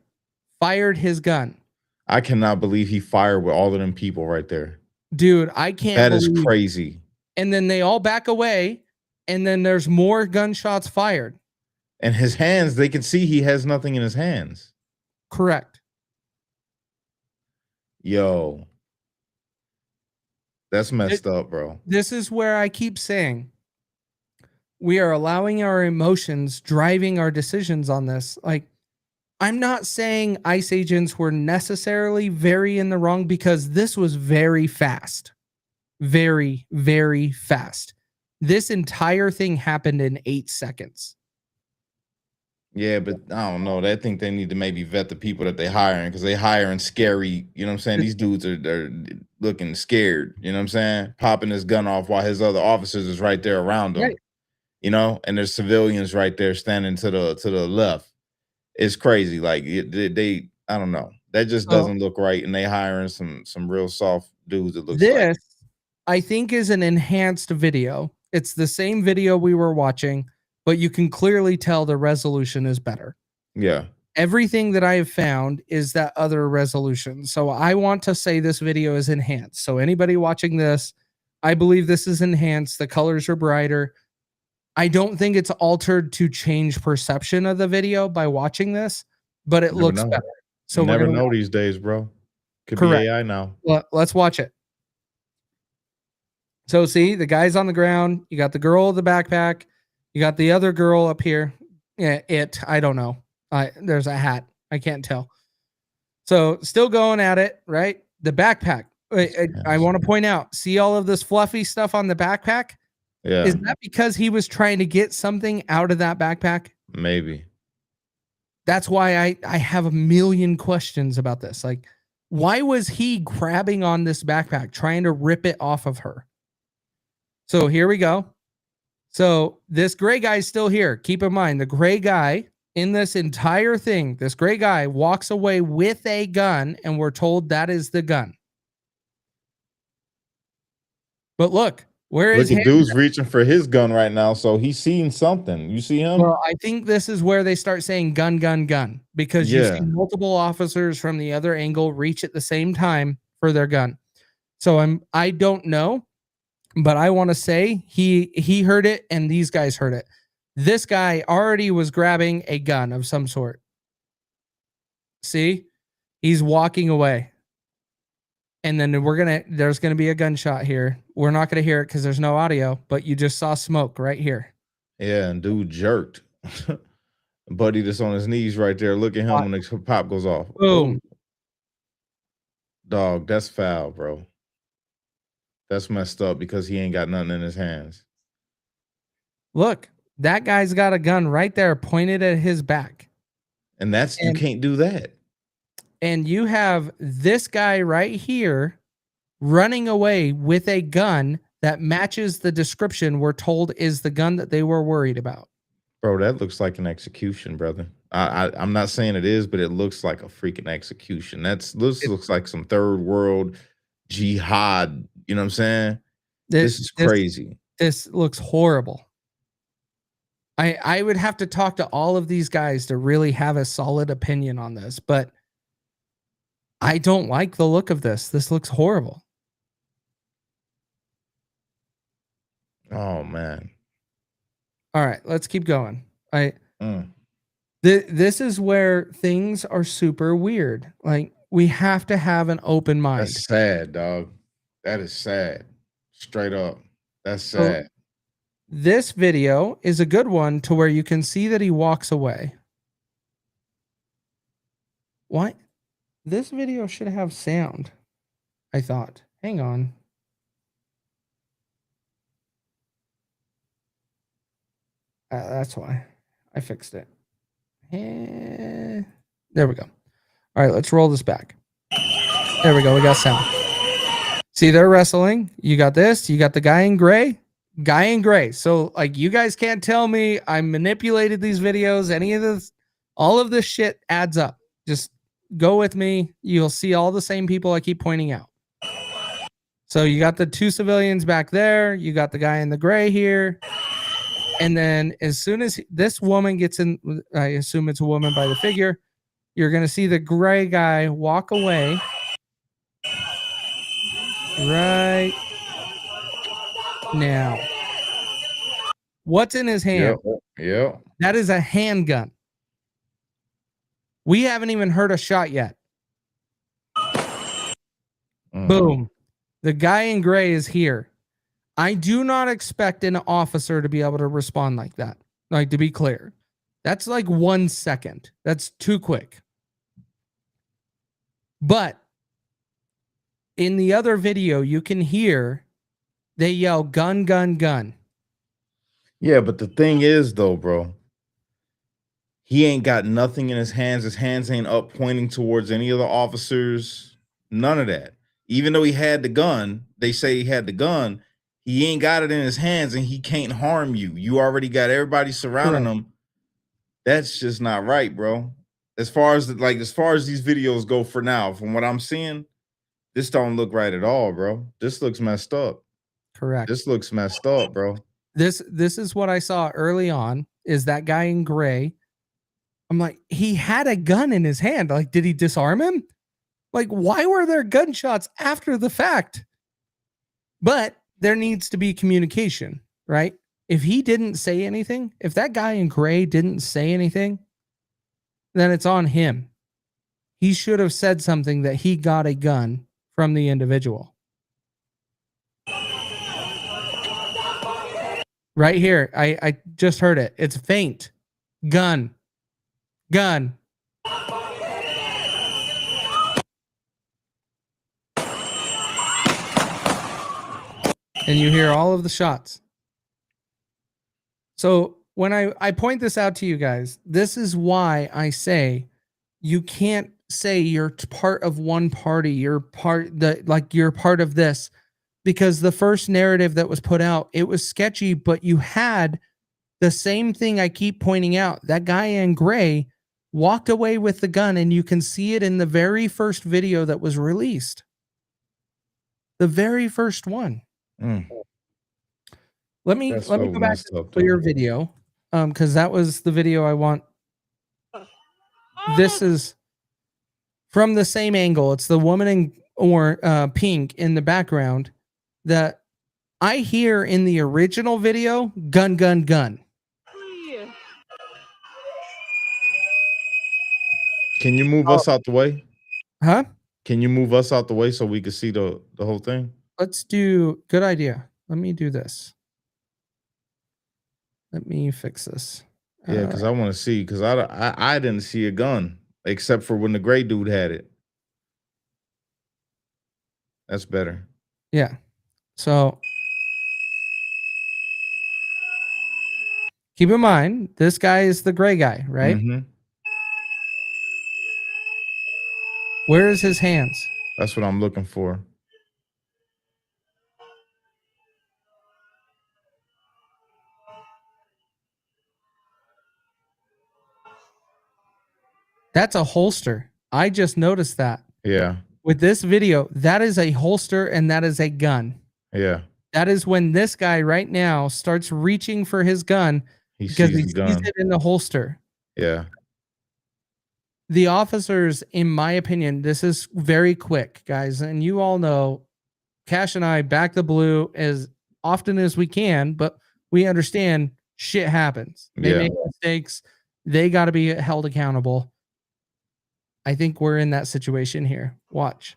fired his gun. I cannot believe he fired with all of them people right there. Dude, I can't That is believe. crazy. And then they all back away, and then there's more gunshots fired. And his hands, they can see he has nothing in his hands. Correct. Yo. That's messed up, bro. This is where I keep saying we are allowing our emotions driving our decisions on this. Like, I'm not saying ICE agents were necessarily very in the wrong, because this was very fast. Very, very fast. This entire thing happened in 8 seconds. Yeah, but I don't know. I think they need to maybe vet the people that they hiring, because they hiring scary. You know what I'm saying? These dudes are looking scared. You know what I'm saying? Popping his gun off while his other officers is right there around him. Right. You know, and there's civilians right there standing to the left. It's crazy. Like they I don't know. That just doesn't look right. And they hiring some real soft dudes. It looks like. I think, is an enhanced video. It's the same video we were watching, but you can clearly tell the resolution is better. Yeah. Everything that I have found is that other resolution. So I want to say this video is enhanced. So anybody watching this, I believe this is enhanced. The colors are brighter. I don't think it's altered to change perception of the video by watching this, but it looks better. So you never know these days, bro. Could be AI now. Let's watch it. So see, the guy's on the ground. You got the girl with the backpack. You got the other girl up here. Yeah, I don't know. There's a hat. I can't tell. So still going at it, right? The backpack. I want to point out, see all of this fluffy stuff on the backpack? Yeah. Is that because he was trying to get something out of that backpack? Maybe. That's why I have a million questions about this. Like, why was he grabbing on this backpack, trying to rip it off of her? So here we go. So this gray guy is still here. Keep in mind, the gray guy in this entire thing, this gray guy walks away with a gun, and we're told that is the gun. But look, where is the dude's reaching for his gun right now, so he's seeing something. You see him? Well, I think this is where they start saying gun, gun, gun, because you see multiple officers from the other angle reach at the same time for their gun. So I don't know. But I want to say he heard it and these guys heard it. This guy already was grabbing a gun of some sort. See? He's walking away. And then there's going to be a gunshot here. We're not going to hear it because there's no audio, but you just saw smoke right here. Yeah, and dude jerked. Buddy that's on his knees right there. Look at him when the pop goes off. Boom. Dog, that's foul, bro. That's messed up because he ain't got nothing in his hands. Look, that guy's got a gun right there pointed at his back. And you can't do that. And you have this guy right here running away with a gun that matches the description we're told is the gun that they were worried about. Bro, that looks like an execution, brother. I'm not saying it is, but it looks like a freaking execution. This looks like some third world jihad. You know what I'm saying? This is crazy. This looks horrible. I would have to talk to all of these guys to really have a solid opinion on this, but I don't like the look of this. This looks horrible. Oh, man. All right, let's keep going. This is where things are super weird. Like, we have to have an open mind. That's sad, dog. That is sad. Straight up. That's sad. So, this video is a good one to where you can see that he walks away. What? This video should have sound, I thought. Hang on. That's why. I fixed it. There we go. All right, let's roll this back. There we go. We got sound. See, they're wrestling. You got this. You got the guy in gray. Guy in gray. So, like, you guys can't tell me I manipulated these videos. Any of this, all of this shit adds up. Just go with me. You'll see all the same people I keep pointing out. So you got the two civilians back there. You got the guy in the gray here. And then as soon as this woman gets in, I assume it's a woman by the figure, you're going to see the gray guy walk away. Right now. What's in his hand? Yeah. That is a handgun. We haven't even heard a shot yet. Boom. The guy in gray is here. I do not expect an officer to be able to respond like that. Like, to be clear, that's like 1 second. That's too quick. But in the other video, you can hear they yell gun, gun, gun. Yeah, but the thing is, though, bro, he ain't got nothing in his hands. His hands ain't up pointing towards any of the officers. None of that. Even though he had the gun, they say he had the gun, he ain't got it in his hands and he can't harm you. You already got everybody surrounding him. That's just not right, bro. As far as these videos go for now, from what I'm seeing, this don't look right at all, bro. This looks messed up. Correct. This looks messed up, bro. This is what I saw early on, is that guy in gray. I'm like, he had a gun in his hand. Like, did he disarm him? Like, why were there gunshots after the fact? But there needs to be communication, right? If he didn't say anything, if that guy in gray didn't say anything, then it's on him. He should have said something that he got a gun from the individual. Right here. I just heard it. It's faint. Gun. Gun. And you hear all of the shots. So when I point this out to you guys, this is why I say you can't say you're part of one party, you're part of this, because the first narrative that was put out, it was sketchy, but you had the same thing I keep pointing out. That guy in gray walked away with the gun, and you can see it in the very first video that was released. The very first one. Let me go back to your video, because that was the video I want. This is from the same angle. It's the woman in pink in the background that I hear in the original video. Gun, gun, gun. Can you move us out the way? Huh? Can you move us out the way so we can see the whole thing? Let's do. Good idea. Let me do this. Let me fix this. Yeah, because I want to see, because I didn't see a gun except for when the gray dude had it. That's better. Yeah. So keep in mind, this guy is the gray guy, right? Mm-hmm. Where is his hands? That's what I'm looking for. That's a holster. I just noticed that. Yeah. With this video, that is a holster and that is a gun. Yeah. That is when this guy right now starts reaching for his gun because he sees it in the holster. Yeah. The officers, in my opinion, this is very quick, guys. And you all know Cash and I back the blue as often as we can, but we understand shit happens. They make mistakes. They got to be held accountable. I think we're in that situation here. Watch.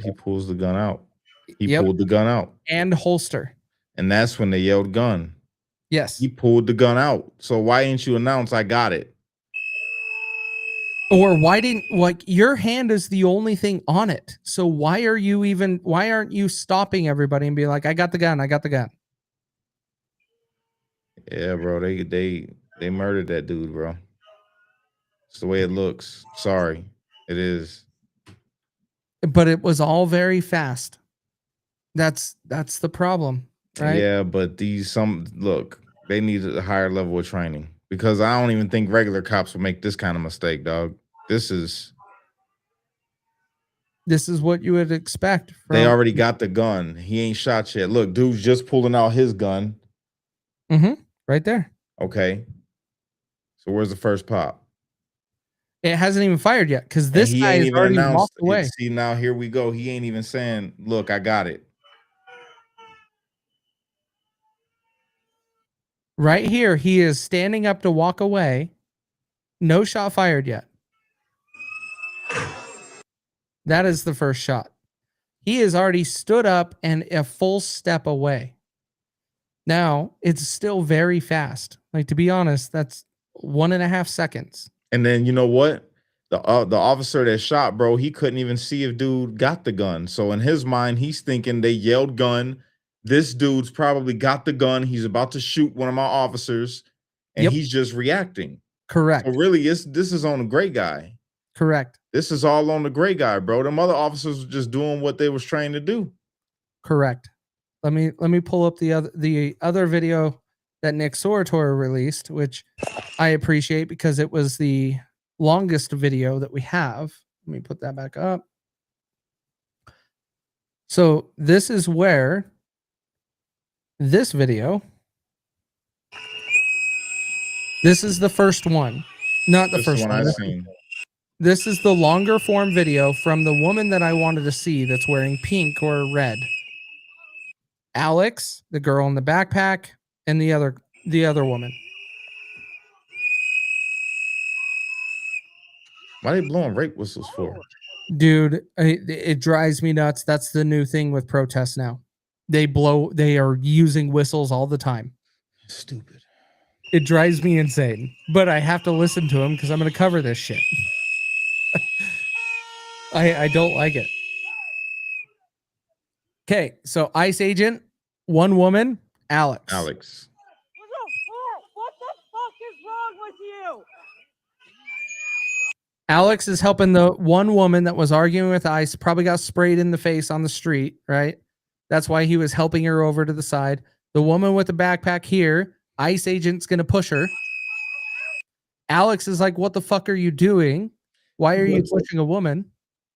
He pulls the gun out. He pulled the gun out. And holster. And that's when they yelled gun. Yes. He pulled the gun out. So why ain't you announce I got it? Or why didn't, like, your hand is the only thing on it. So why aren't you stopping everybody and being like, I got the gun, I got the gun? Yeah, bro. They murdered that dude, bro. It's the way it looks. Sorry. It is. But it was all very fast. That's the problem, right? Yeah, but look, they need a higher level of training, because I don't even think regular cops will make this kind of mistake, dog. This is what you would expect. They already got the gun. He ain't shot yet. Look, dude's just pulling out his gun. Right there. Okay. So where's the first pop? It hasn't even fired yet because And this he guy ain't has even already announced walked it. away. See, now here we go. He ain't even saying, look, I got it. Right here, he is standing up to walk away. No shot fired yet. That is the first shot. He has already stood up and a full step away. Now, it's still very fast. Like, to be honest, that's 1.5 seconds. And then you know what? The officer that shot, bro, he couldn't even see if dude got the gun. So in his mind, he's thinking they yelled gun. This dude's probably got the gun. He's about to shoot one of my officers, and he's just reacting. Correct. So really, this is on the gray guy. Correct. This is all on the gray guy, bro. Them other officers were just doing what they was trained to do. Correct. Let me pull up the other video that Nick Sorator released, which I appreciate because it was the longest video that we have. Let me put that back up. So this is where this video, this is the first one, not the first one I've seen. This is the longer form video from the woman that I wanted to see that's wearing pink or red. Alex, the girl in the backpack, and the other woman. Why are they blowing rape whistles for? Dude, it drives me nuts. That's the new thing with protests now. They are using whistles all the time. Stupid. It drives me insane. But I have to listen to them because I'm going to cover this shit. I don't like it. Okay, so ICE agent, one woman, Alex. What the fuck is wrong with you? Alex is helping the one woman that was arguing with ICE, probably got sprayed in the face on the street, right? That's why he was helping her over to the side. The woman with the backpack here, ICE agent's going to push her. Alex is like, what the fuck are you doing? Why are you pushing a woman?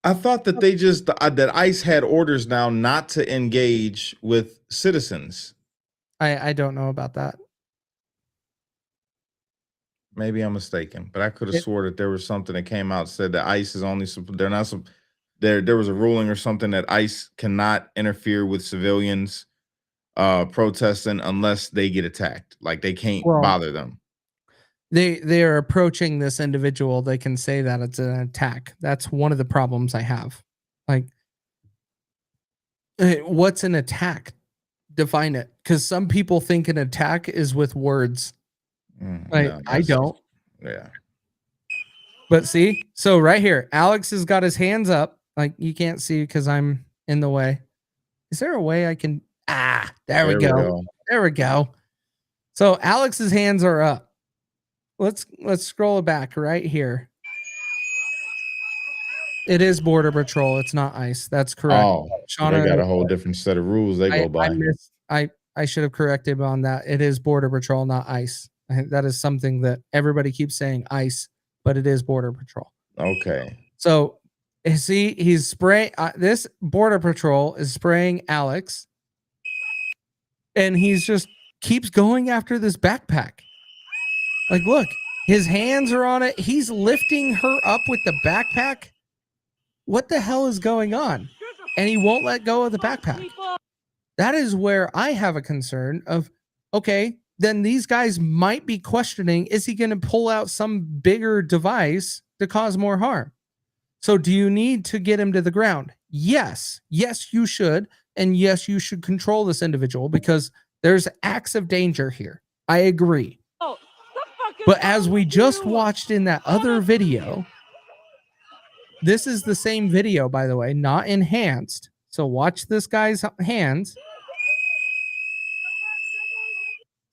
I thought that they just that ICE had orders now not to engage with citizens. I don't know about that. Maybe I'm mistaken, but I could have swore that there was something that came out said that ICE is only they're not some there was a ruling or something that ICE cannot interfere with civilians protesting unless they get attacked. Like they can't bother them. They are approaching this individual. They can say that it's an attack. That's one of the problems I have. Like, what's an attack? Define it, because some people think an attack is with words. I don't. Yeah. But see, so right here, Alex has got his hands up. Like you can't see because I'm in the way. Is there a way I can? There we go. There we go. So Alex's hands are up. Let's scroll it back right here. It is Border Patrol. It's not ICE. That's correct. Oh, Shauna, they got a whole different set of rules they go by. I should have corrected on that. It is Border Patrol, not ICE. That is something that everybody keeps saying ICE, but it is Border Patrol. Okay. So see, he's spraying. This Border Patrol is spraying Alex, and he's just keeps going after this backpack. Like, look, his hands are on it. He's lifting her up with the backpack. What the hell is going on? And he won't let go of the backpack. That is where I have a concern of, okay, then these guys might be questioning, is he going to pull out some bigger device to cause more harm? So do you need to get him to the ground? Yes. Yes, you should. And yes, you should control this individual because there's acts of danger here. I agree. But as we just watched in that other video, this is the same video, by the way, not enhanced. So watch this guy's hands.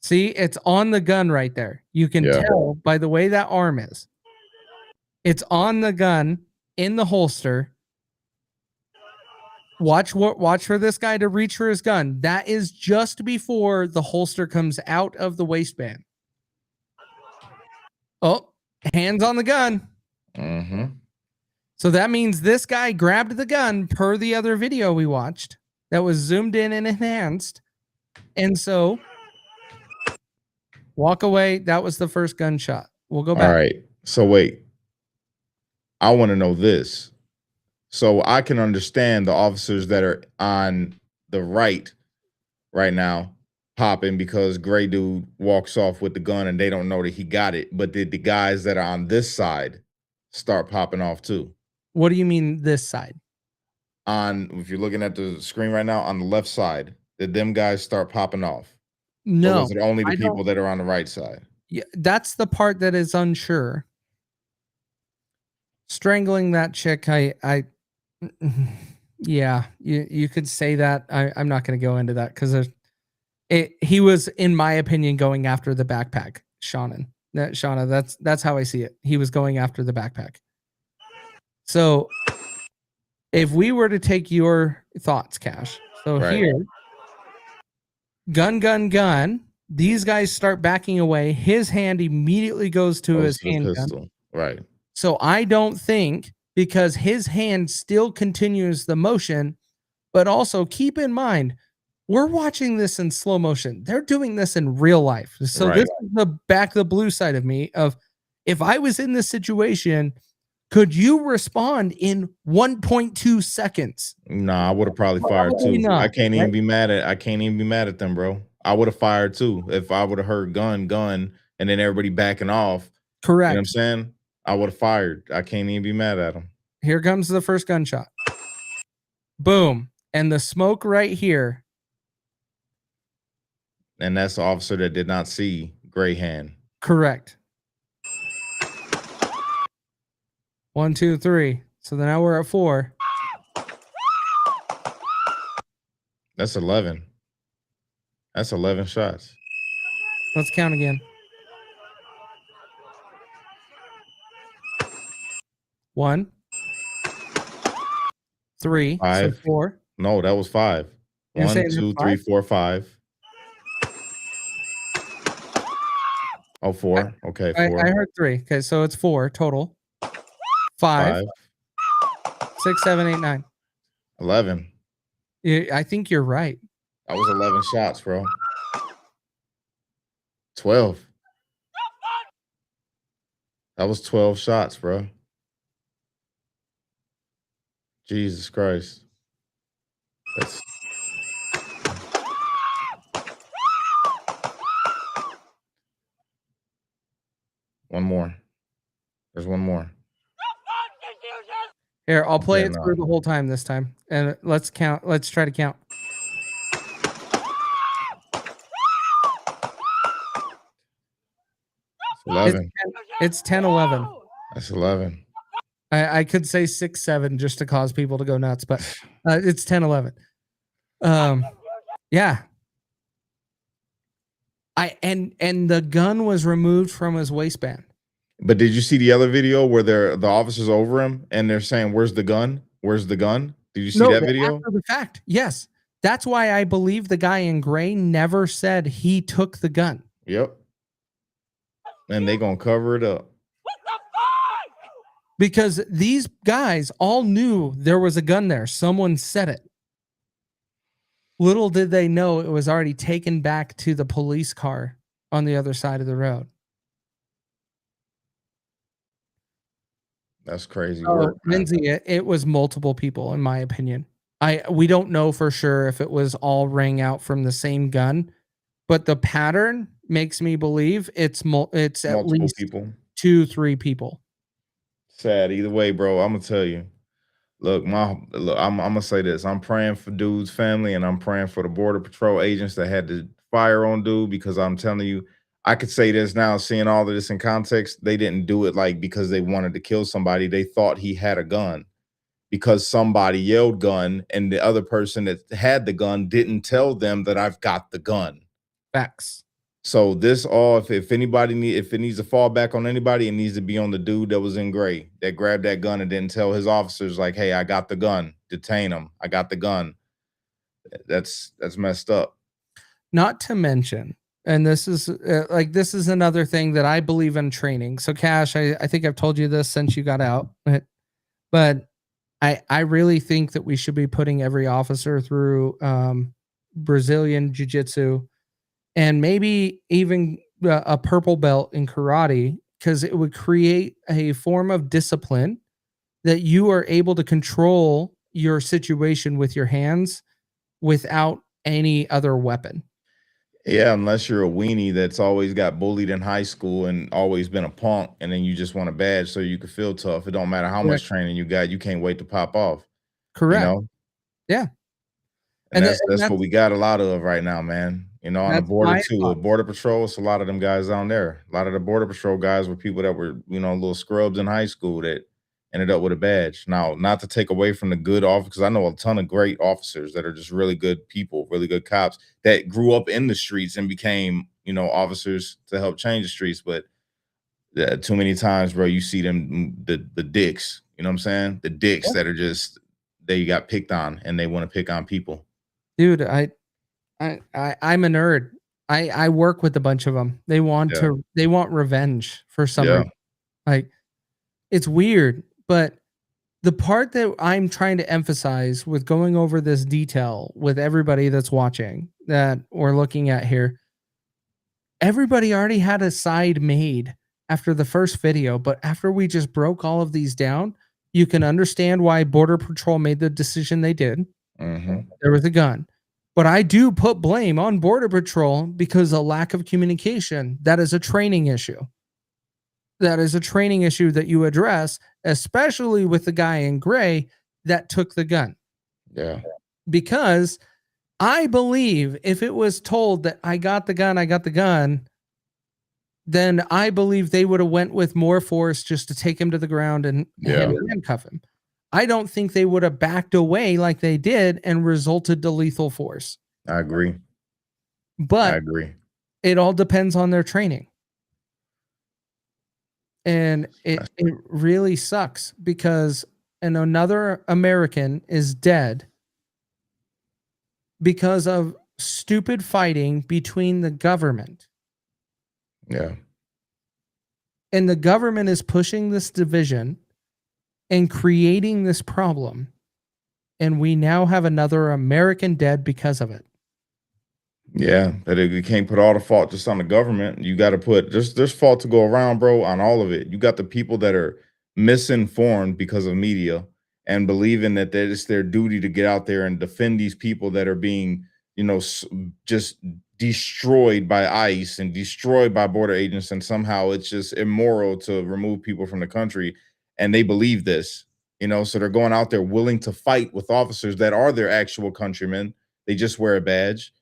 See, it's on the gun right there. You can tell by the way that arm is. It's on the gun in the holster. Watch for this guy to reach for his gun. That is just before the holster comes out of the waistband. Oh, hands on the gun. Mm-hmm. So that means this guy grabbed the gun per the other video we watched that was zoomed in and enhanced. And so Walk away. That was the first gunshot. We'll go back. All right. So wait. I want to know this. So I can understand the officers that are on the right now popping because gray dude walks off with the gun and they don't know that he got it. But did the guys that are on this side start popping off too? What do you mean this side? If you're looking at the screen right now, on the left side, did them guys start popping off? Or No. was it only the I people don't- that are on the right side? Yeah, that's the part that is unsure. Strangling that chick, yeah, you could say that. I'm not going to go into that because he was, in my opinion, going after the backpack. Shauna, that's how I see it. He was going after the backpack. So if we were to take your thoughts, Cash, so Right. here, gun, these guys start backing away. His hand immediately goes to Goes his to the handgun. pistol. Right. So I don't think, because his hand still continues the motion, but also keep in mind, we're watching this in slow motion. They're doing this in real life. So Right. this is the blue side of me of, if I was in this situation, could you respond in 1.2 seconds? Nah, I would have probably fired Probably too. not, I can't even right? be mad at them, bro. I would have fired too if I would have heard gun, and then everybody backing off. You know what I'm Correct. saying? I would have fired. I can't even be mad at them. Here comes the first gunshot. Boom. And the smoke right here. And that's the officer that did not see gray hand. Correct. 1, 2, 3. So now we're at 4. That's 11. That's 11 shots. Let's count again. 1, 3, so 5. 4. No, that was 5. You're 1, saying 2, that's 3, 5? 4, 5. Oh, 4. Okay, 4. I heard 3. Okay, so it's 4 total. 5, 6, 7, 8, 9. 11. I think you're right. That was 11 shots, bro. 12. That was 12 shots, bro. Jesus Christ. That's one more. There's one more. Here, I'll play Yeah, it no. through the whole time this time. And let's count. Let's try to count. It's 11. It's 10, 11. That's 11. I could say 6, 7 just to cause people to go nuts, but it's 10, 11. Yeah. And the gun was removed from his waistband. But did you see the other video where the officers over him and they're saying, "Where's the gun? Where's the gun?" Did you see that video? After the fact, yes. That's why I believe the guy in gray never said he took the gun. Yep. And they gonna cover it up. Because these guys all knew there was a gun there. Someone said it. Little did they know it was already taken back to the police car on the other side of the road. That's crazy So, work, man. Lindsay, it was multiple people, in my opinion. We don't know for sure if it was all rang out from the same gun, but the pattern makes me believe it's at Multiple least people. 2, 3 people. Sad either way, bro. I'm gonna tell you. Look, I'm gonna say this. I'm praying for dude's family, and I'm praying for the Border Patrol agents that had to fire on dude, because I'm telling you, I could say this now, seeing all of this in context, they didn't do it like because they wanted to kill somebody. They thought he had a gun because somebody yelled gun, and the other person that had the gun didn't tell them that I've got the gun. Facts. So this all, if it needs to fall back on anybody, it needs to be on the dude that was in gray that grabbed that gun and didn't tell his officers, like, "Hey, I got the gun. Detain him. I got the gun." That's messed up. Not to mention, and this is another thing that I believe in training. So Cash, I think I've told you this since you got out, but I really think that we should be putting every officer through Brazilian jiu-jitsu, and maybe even a purple belt in karate because it would create a form of discipline that you are able to control your situation with your hands without any other weapon. Yeah, unless you're a weenie that's always got bullied in high school and always been a punk, and then you just want a badge so you can feel tough. It don't matter how much Correct. training you got, you can't wait to pop off. You Correct. know, Yeah. and And, that's what we got a lot of right now, man. You know, on the that's border my too, thought. with border patrol, it's a lot of them guys down there. A lot of the border patrol guys were people that were, little scrubs in high school that ended up with a badge. Now, not to take away from the good officers, because I know a ton of great officers that are just really good people, really good cops that grew up in the streets and became, officers to help change the streets. But too many times, bro, you see them, the dicks. You know what I'm saying? The dicks Yeah. that are just they got picked on and they want to pick on people. Dude, I'm a nerd. I work with a bunch of them. They want Yeah. revenge for some Yeah. reason. Like, it's weird, but the part that I'm trying to emphasize with going over this detail with everybody that's watching that we're looking at here, everybody already had a side made after the first video, but after we just broke all of these down, you can understand why Border Patrol made the decision they did. Mm-hmm. There was a gun. But I do put blame on Border Patrol because of lack of communication. That is a training issue. That is a training issue that you address, especially with the guy in gray that took the gun. Yeah. Because I believe if it was told that I got the gun, then I believe they would have went with more force just to take him to the ground and handcuff him. I don't think they would have backed away like they did and resulted to lethal force. I agree. I But agree. it all depends on their training. And it really sucks because another American is dead because of stupid fighting between the government. Yeah. And the government is pushing this division and creating this problem. And we now have another American dead because of it. Yeah, that you can't put all the fault just on the government. You got to put there's fault to go around, bro, on all of it. You got the people that are misinformed because of media and believing that it's their duty to get out there and defend these people that are being, just destroyed by ICE and destroyed by border agents, and somehow it's just immoral to remove people from the country. And they believe this, so they're going out there willing to fight with officers that are their actual countrymen. They just wear a badge.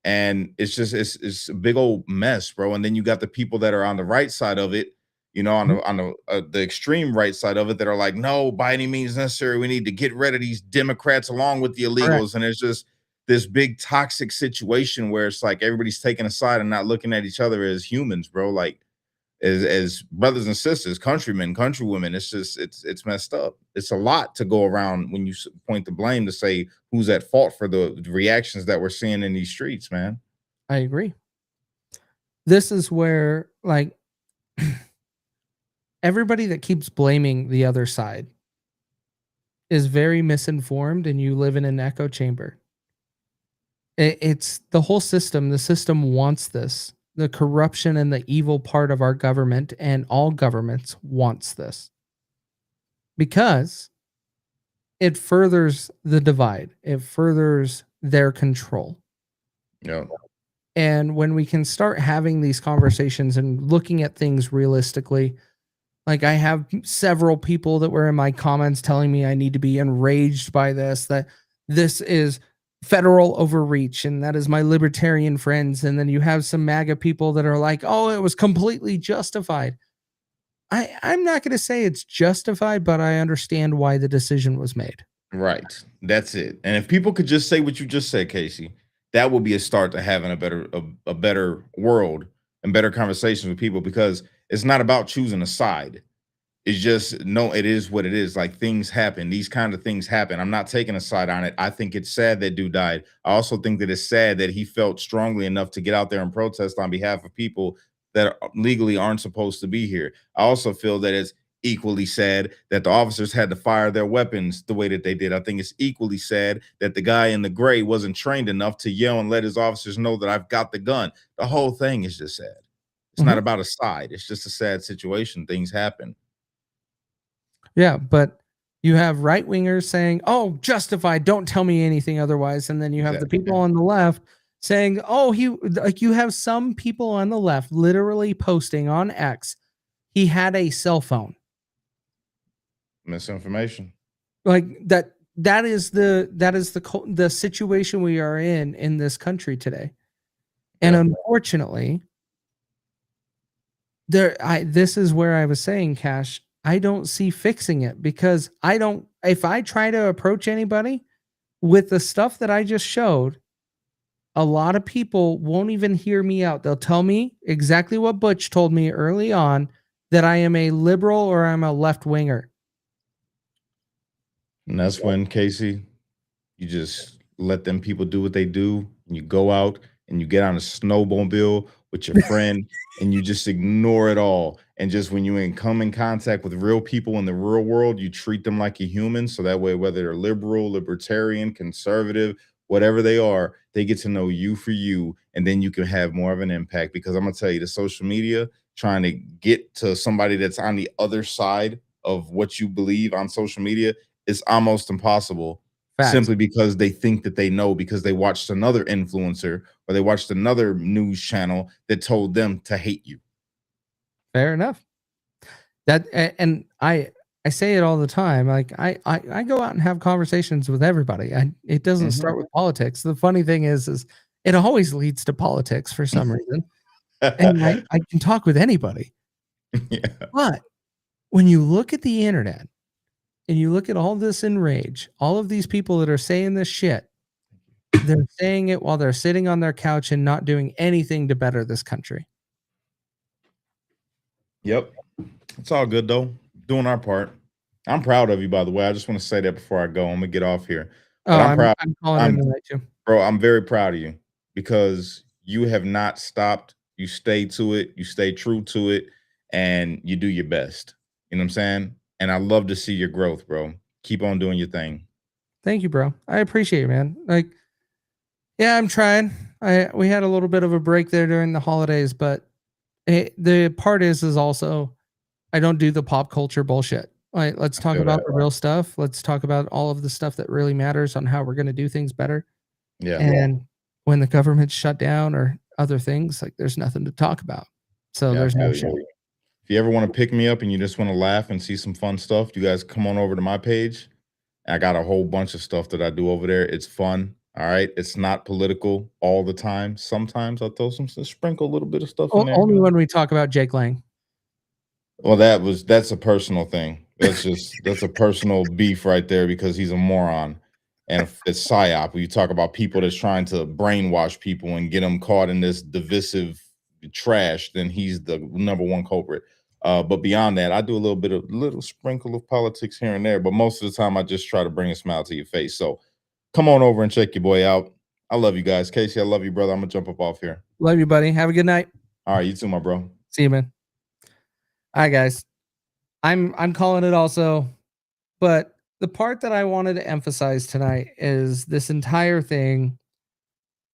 And it's a big old mess, bro. And then you got the people that are on the right side of it, on the extreme right side of it, that are like, no, by any means necessary, we need to get rid of these Democrats along with the illegals. Correct. And it's just this big toxic situation where it's like everybody's taking a side and not looking at each other as humans, bro. Like as brothers and sisters, countrymen, countrywomen. It's just it's messed up. It's a lot to go around when you point the blame to say who's at fault for the reactions that we're seeing in these streets, man. I agree. This is where, like, everybody that keeps blaming the other side is very misinformed, and you live in an echo chamber. It's the whole system. The system wants this. The corruption and the evil part of our government and all governments wants this because it furthers the divide. It furthers their control. Yeah. And when we can start having these conversations and looking at things realistically, like I have several people that were in my comments telling me I need to be enraged by this, that this is federal overreach, and that is my libertarian friends. And then you have some MAGA people that are like, oh, it was completely justified. I'm not going to say it's justified, but I understand why the decision was made. Right. That's it. And if people could just say what you just said, Casey, that would be a start to having a better world and better conversations with people, because it's not about choosing a side. It's just, no, it is what it is. Like, things happen. These kind of things happen. I'm not taking a side on it. I think it's sad that dude died. I also think that it's sad that he felt strongly enough to get out there and protest on behalf of people that legally aren't supposed to be here. I also feel that it's equally sad that the officers had to fire their weapons the way that they did. I think it's equally sad that the guy in the gray wasn't trained enough to yell and let his officers know that I've got the gun. The whole thing is just sad. It's not Mhm. about a side. It's just a sad situation. Things happen. Yeah, but you have right wingers saying, "Oh, justified. Don't tell me anything otherwise," and then you have the Exactly. people on the left saying, "Oh, he like." You have some people on the left literally posting on X, he had a cell phone. Misinformation. Like that. That is the situation we are in this country today, and Yeah. unfortunately, this is where I was saying, Cash, I don't see fixing it because I don't if I try to approach anybody with the stuff that I just showed, a lot of people won't even hear me out. They'll tell me exactly what Butch told me early on, that I am a liberal or I'm a left winger. And that's when, Casey, you just let them people do what they do. And you go out and you get on a snowmobile with your friend and you just ignore it all. And just when you come in contact with real people in the real world, you treat them like a human. So that way, whether they're liberal, libertarian, conservative, whatever they are, they get to know you for you. And then you can have more of an impact. Because I'm going to tell you, the social media, trying to get to somebody that's on the other side of what you believe on social media is almost impossible. Facts. Simply because they think that they know, because they watched another influencer or they watched another news channel that told them to hate you. Fair enough. And I say it all the time. Like I go out and have conversations with everybody. It doesn't start with politics. The funny thing is it always leads to politics for some reason. And I can talk with anybody. Yeah. But when you look at the internet and you look at all this enrage, all of these people that are saying this shit, they're saying it while they're sitting on their couch and not doing anything to better this country. Yep. It's all good though. Doing our part. I'm proud of you, by the way. I just want to say that before I go. I'm gonna get off here. But I'm proud. I'm calling in tonight too. Bro, I'm very proud of you because you have not stopped. You stay to it. You stay true to it, and you do your best. You know what I'm saying? And I love to see your growth, bro. Keep on doing your thing. Thank you, bro. I appreciate it, man. Like, yeah, I'm trying. We had a little bit of a break there during the holidays, but the part is also I don't do the pop culture bullshit. Like, let's talk about the real stuff. Let's talk about all of the stuff that really matters on how we're going to do things better. Yeah. And when the government's shut down or other things, like there's nothing to talk about. So Yeah, there's no absolutely. shit. If you ever want to pick me up and you just want to laugh and see some fun stuff, you guys come on over to my page. I got a whole bunch of stuff that I do over there. It's fun. All right. It's not political all the time. Sometimes I'll throw sprinkle a little bit of stuff in there. Only when we talk about Jake Lang. Well, that's a personal thing. That's a personal beef right there because he's a moron. And if it's psyop, when you talk about people that's trying to brainwash people and get them caught in this divisive trash, then he's the number one culprit. But beyond that, I do a little sprinkle of politics here and there. But most of the time, I just try to bring a smile to your face. So come on over and check your boy out. I love you guys. Casey, I love you, brother. I'm gonna jump up off here. Love you, buddy. Have a good night. All right, you too, my bro. See you, man. All right, guys. I'm calling it also, but the part that I wanted to emphasize tonight is this entire thing.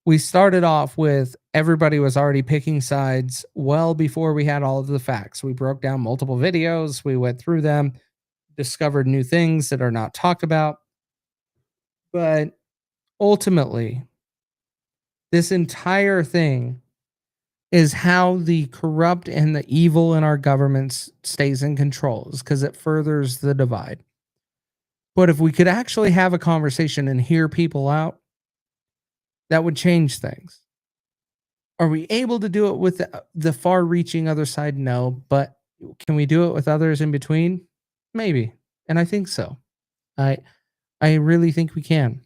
We started off with everybody was already picking sides well before we had all of the facts. We broke down multiple videos, we went through them, discovered new things that are not talked about. But ultimately, this entire thing is how the corrupt and the evil in our governments stays in control, because it furthers the divide. But if we could actually have a conversation and hear people out, that would change things. Are we able to do it with the far-reaching other side? No. But can we do it with others in between? Maybe. And I think so. I really think we can.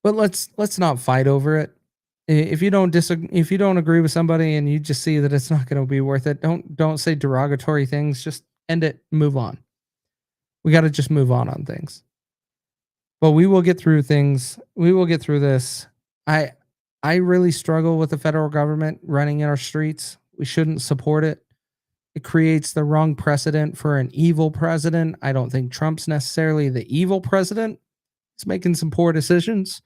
But let's not fight over it. If you don't if you don't agree with somebody and you just see that it's not going to be worth it, don't say derogatory things. Just end it. Move on. We got to just move on things. But we will get through things. We will get through this. I really struggle with the federal government running in our streets. We shouldn't support it. It creates the wrong precedent for an evil president. I don't think Trump's necessarily the evil president. He's making some poor decisions,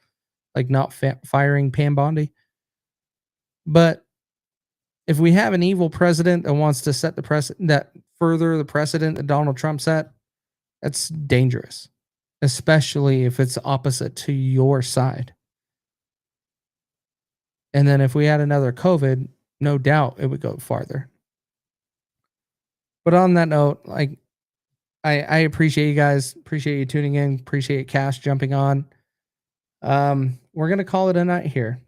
like not firing Pam Bondi. But If we have an evil president that wants to set the precedent, that further the precedent that Donald Trump set, that's dangerous, especially if it's opposite to your side. And then if we had another COVID, no doubt it would go farther. But on that note, like, I appreciate you guys. Appreciate you tuning in. Appreciate Cash jumping on. We're going to call it a night here.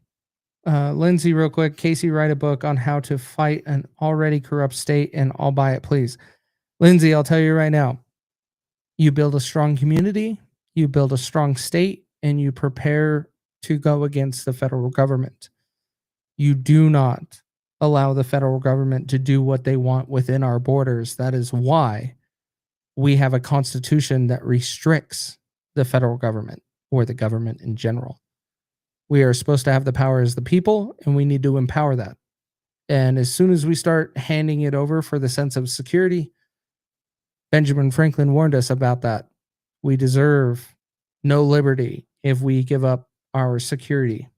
Lindsay, real quick. Casey, write a book on how to fight an already corrupt state, and I'll buy it, please. Lindsay, I'll tell you right now. You build a strong community, you build a strong state, and you prepare to go against the federal government. You do not allow the federal government to do what they want within our borders. That is why we have a constitution that restricts the federal government or the government in general. We are supposed to have the power as the people, and we need to empower that. And as soon as we start handing it over for the sense of security, Benjamin Franklin warned us about that. We deserve no liberty if we give up our security.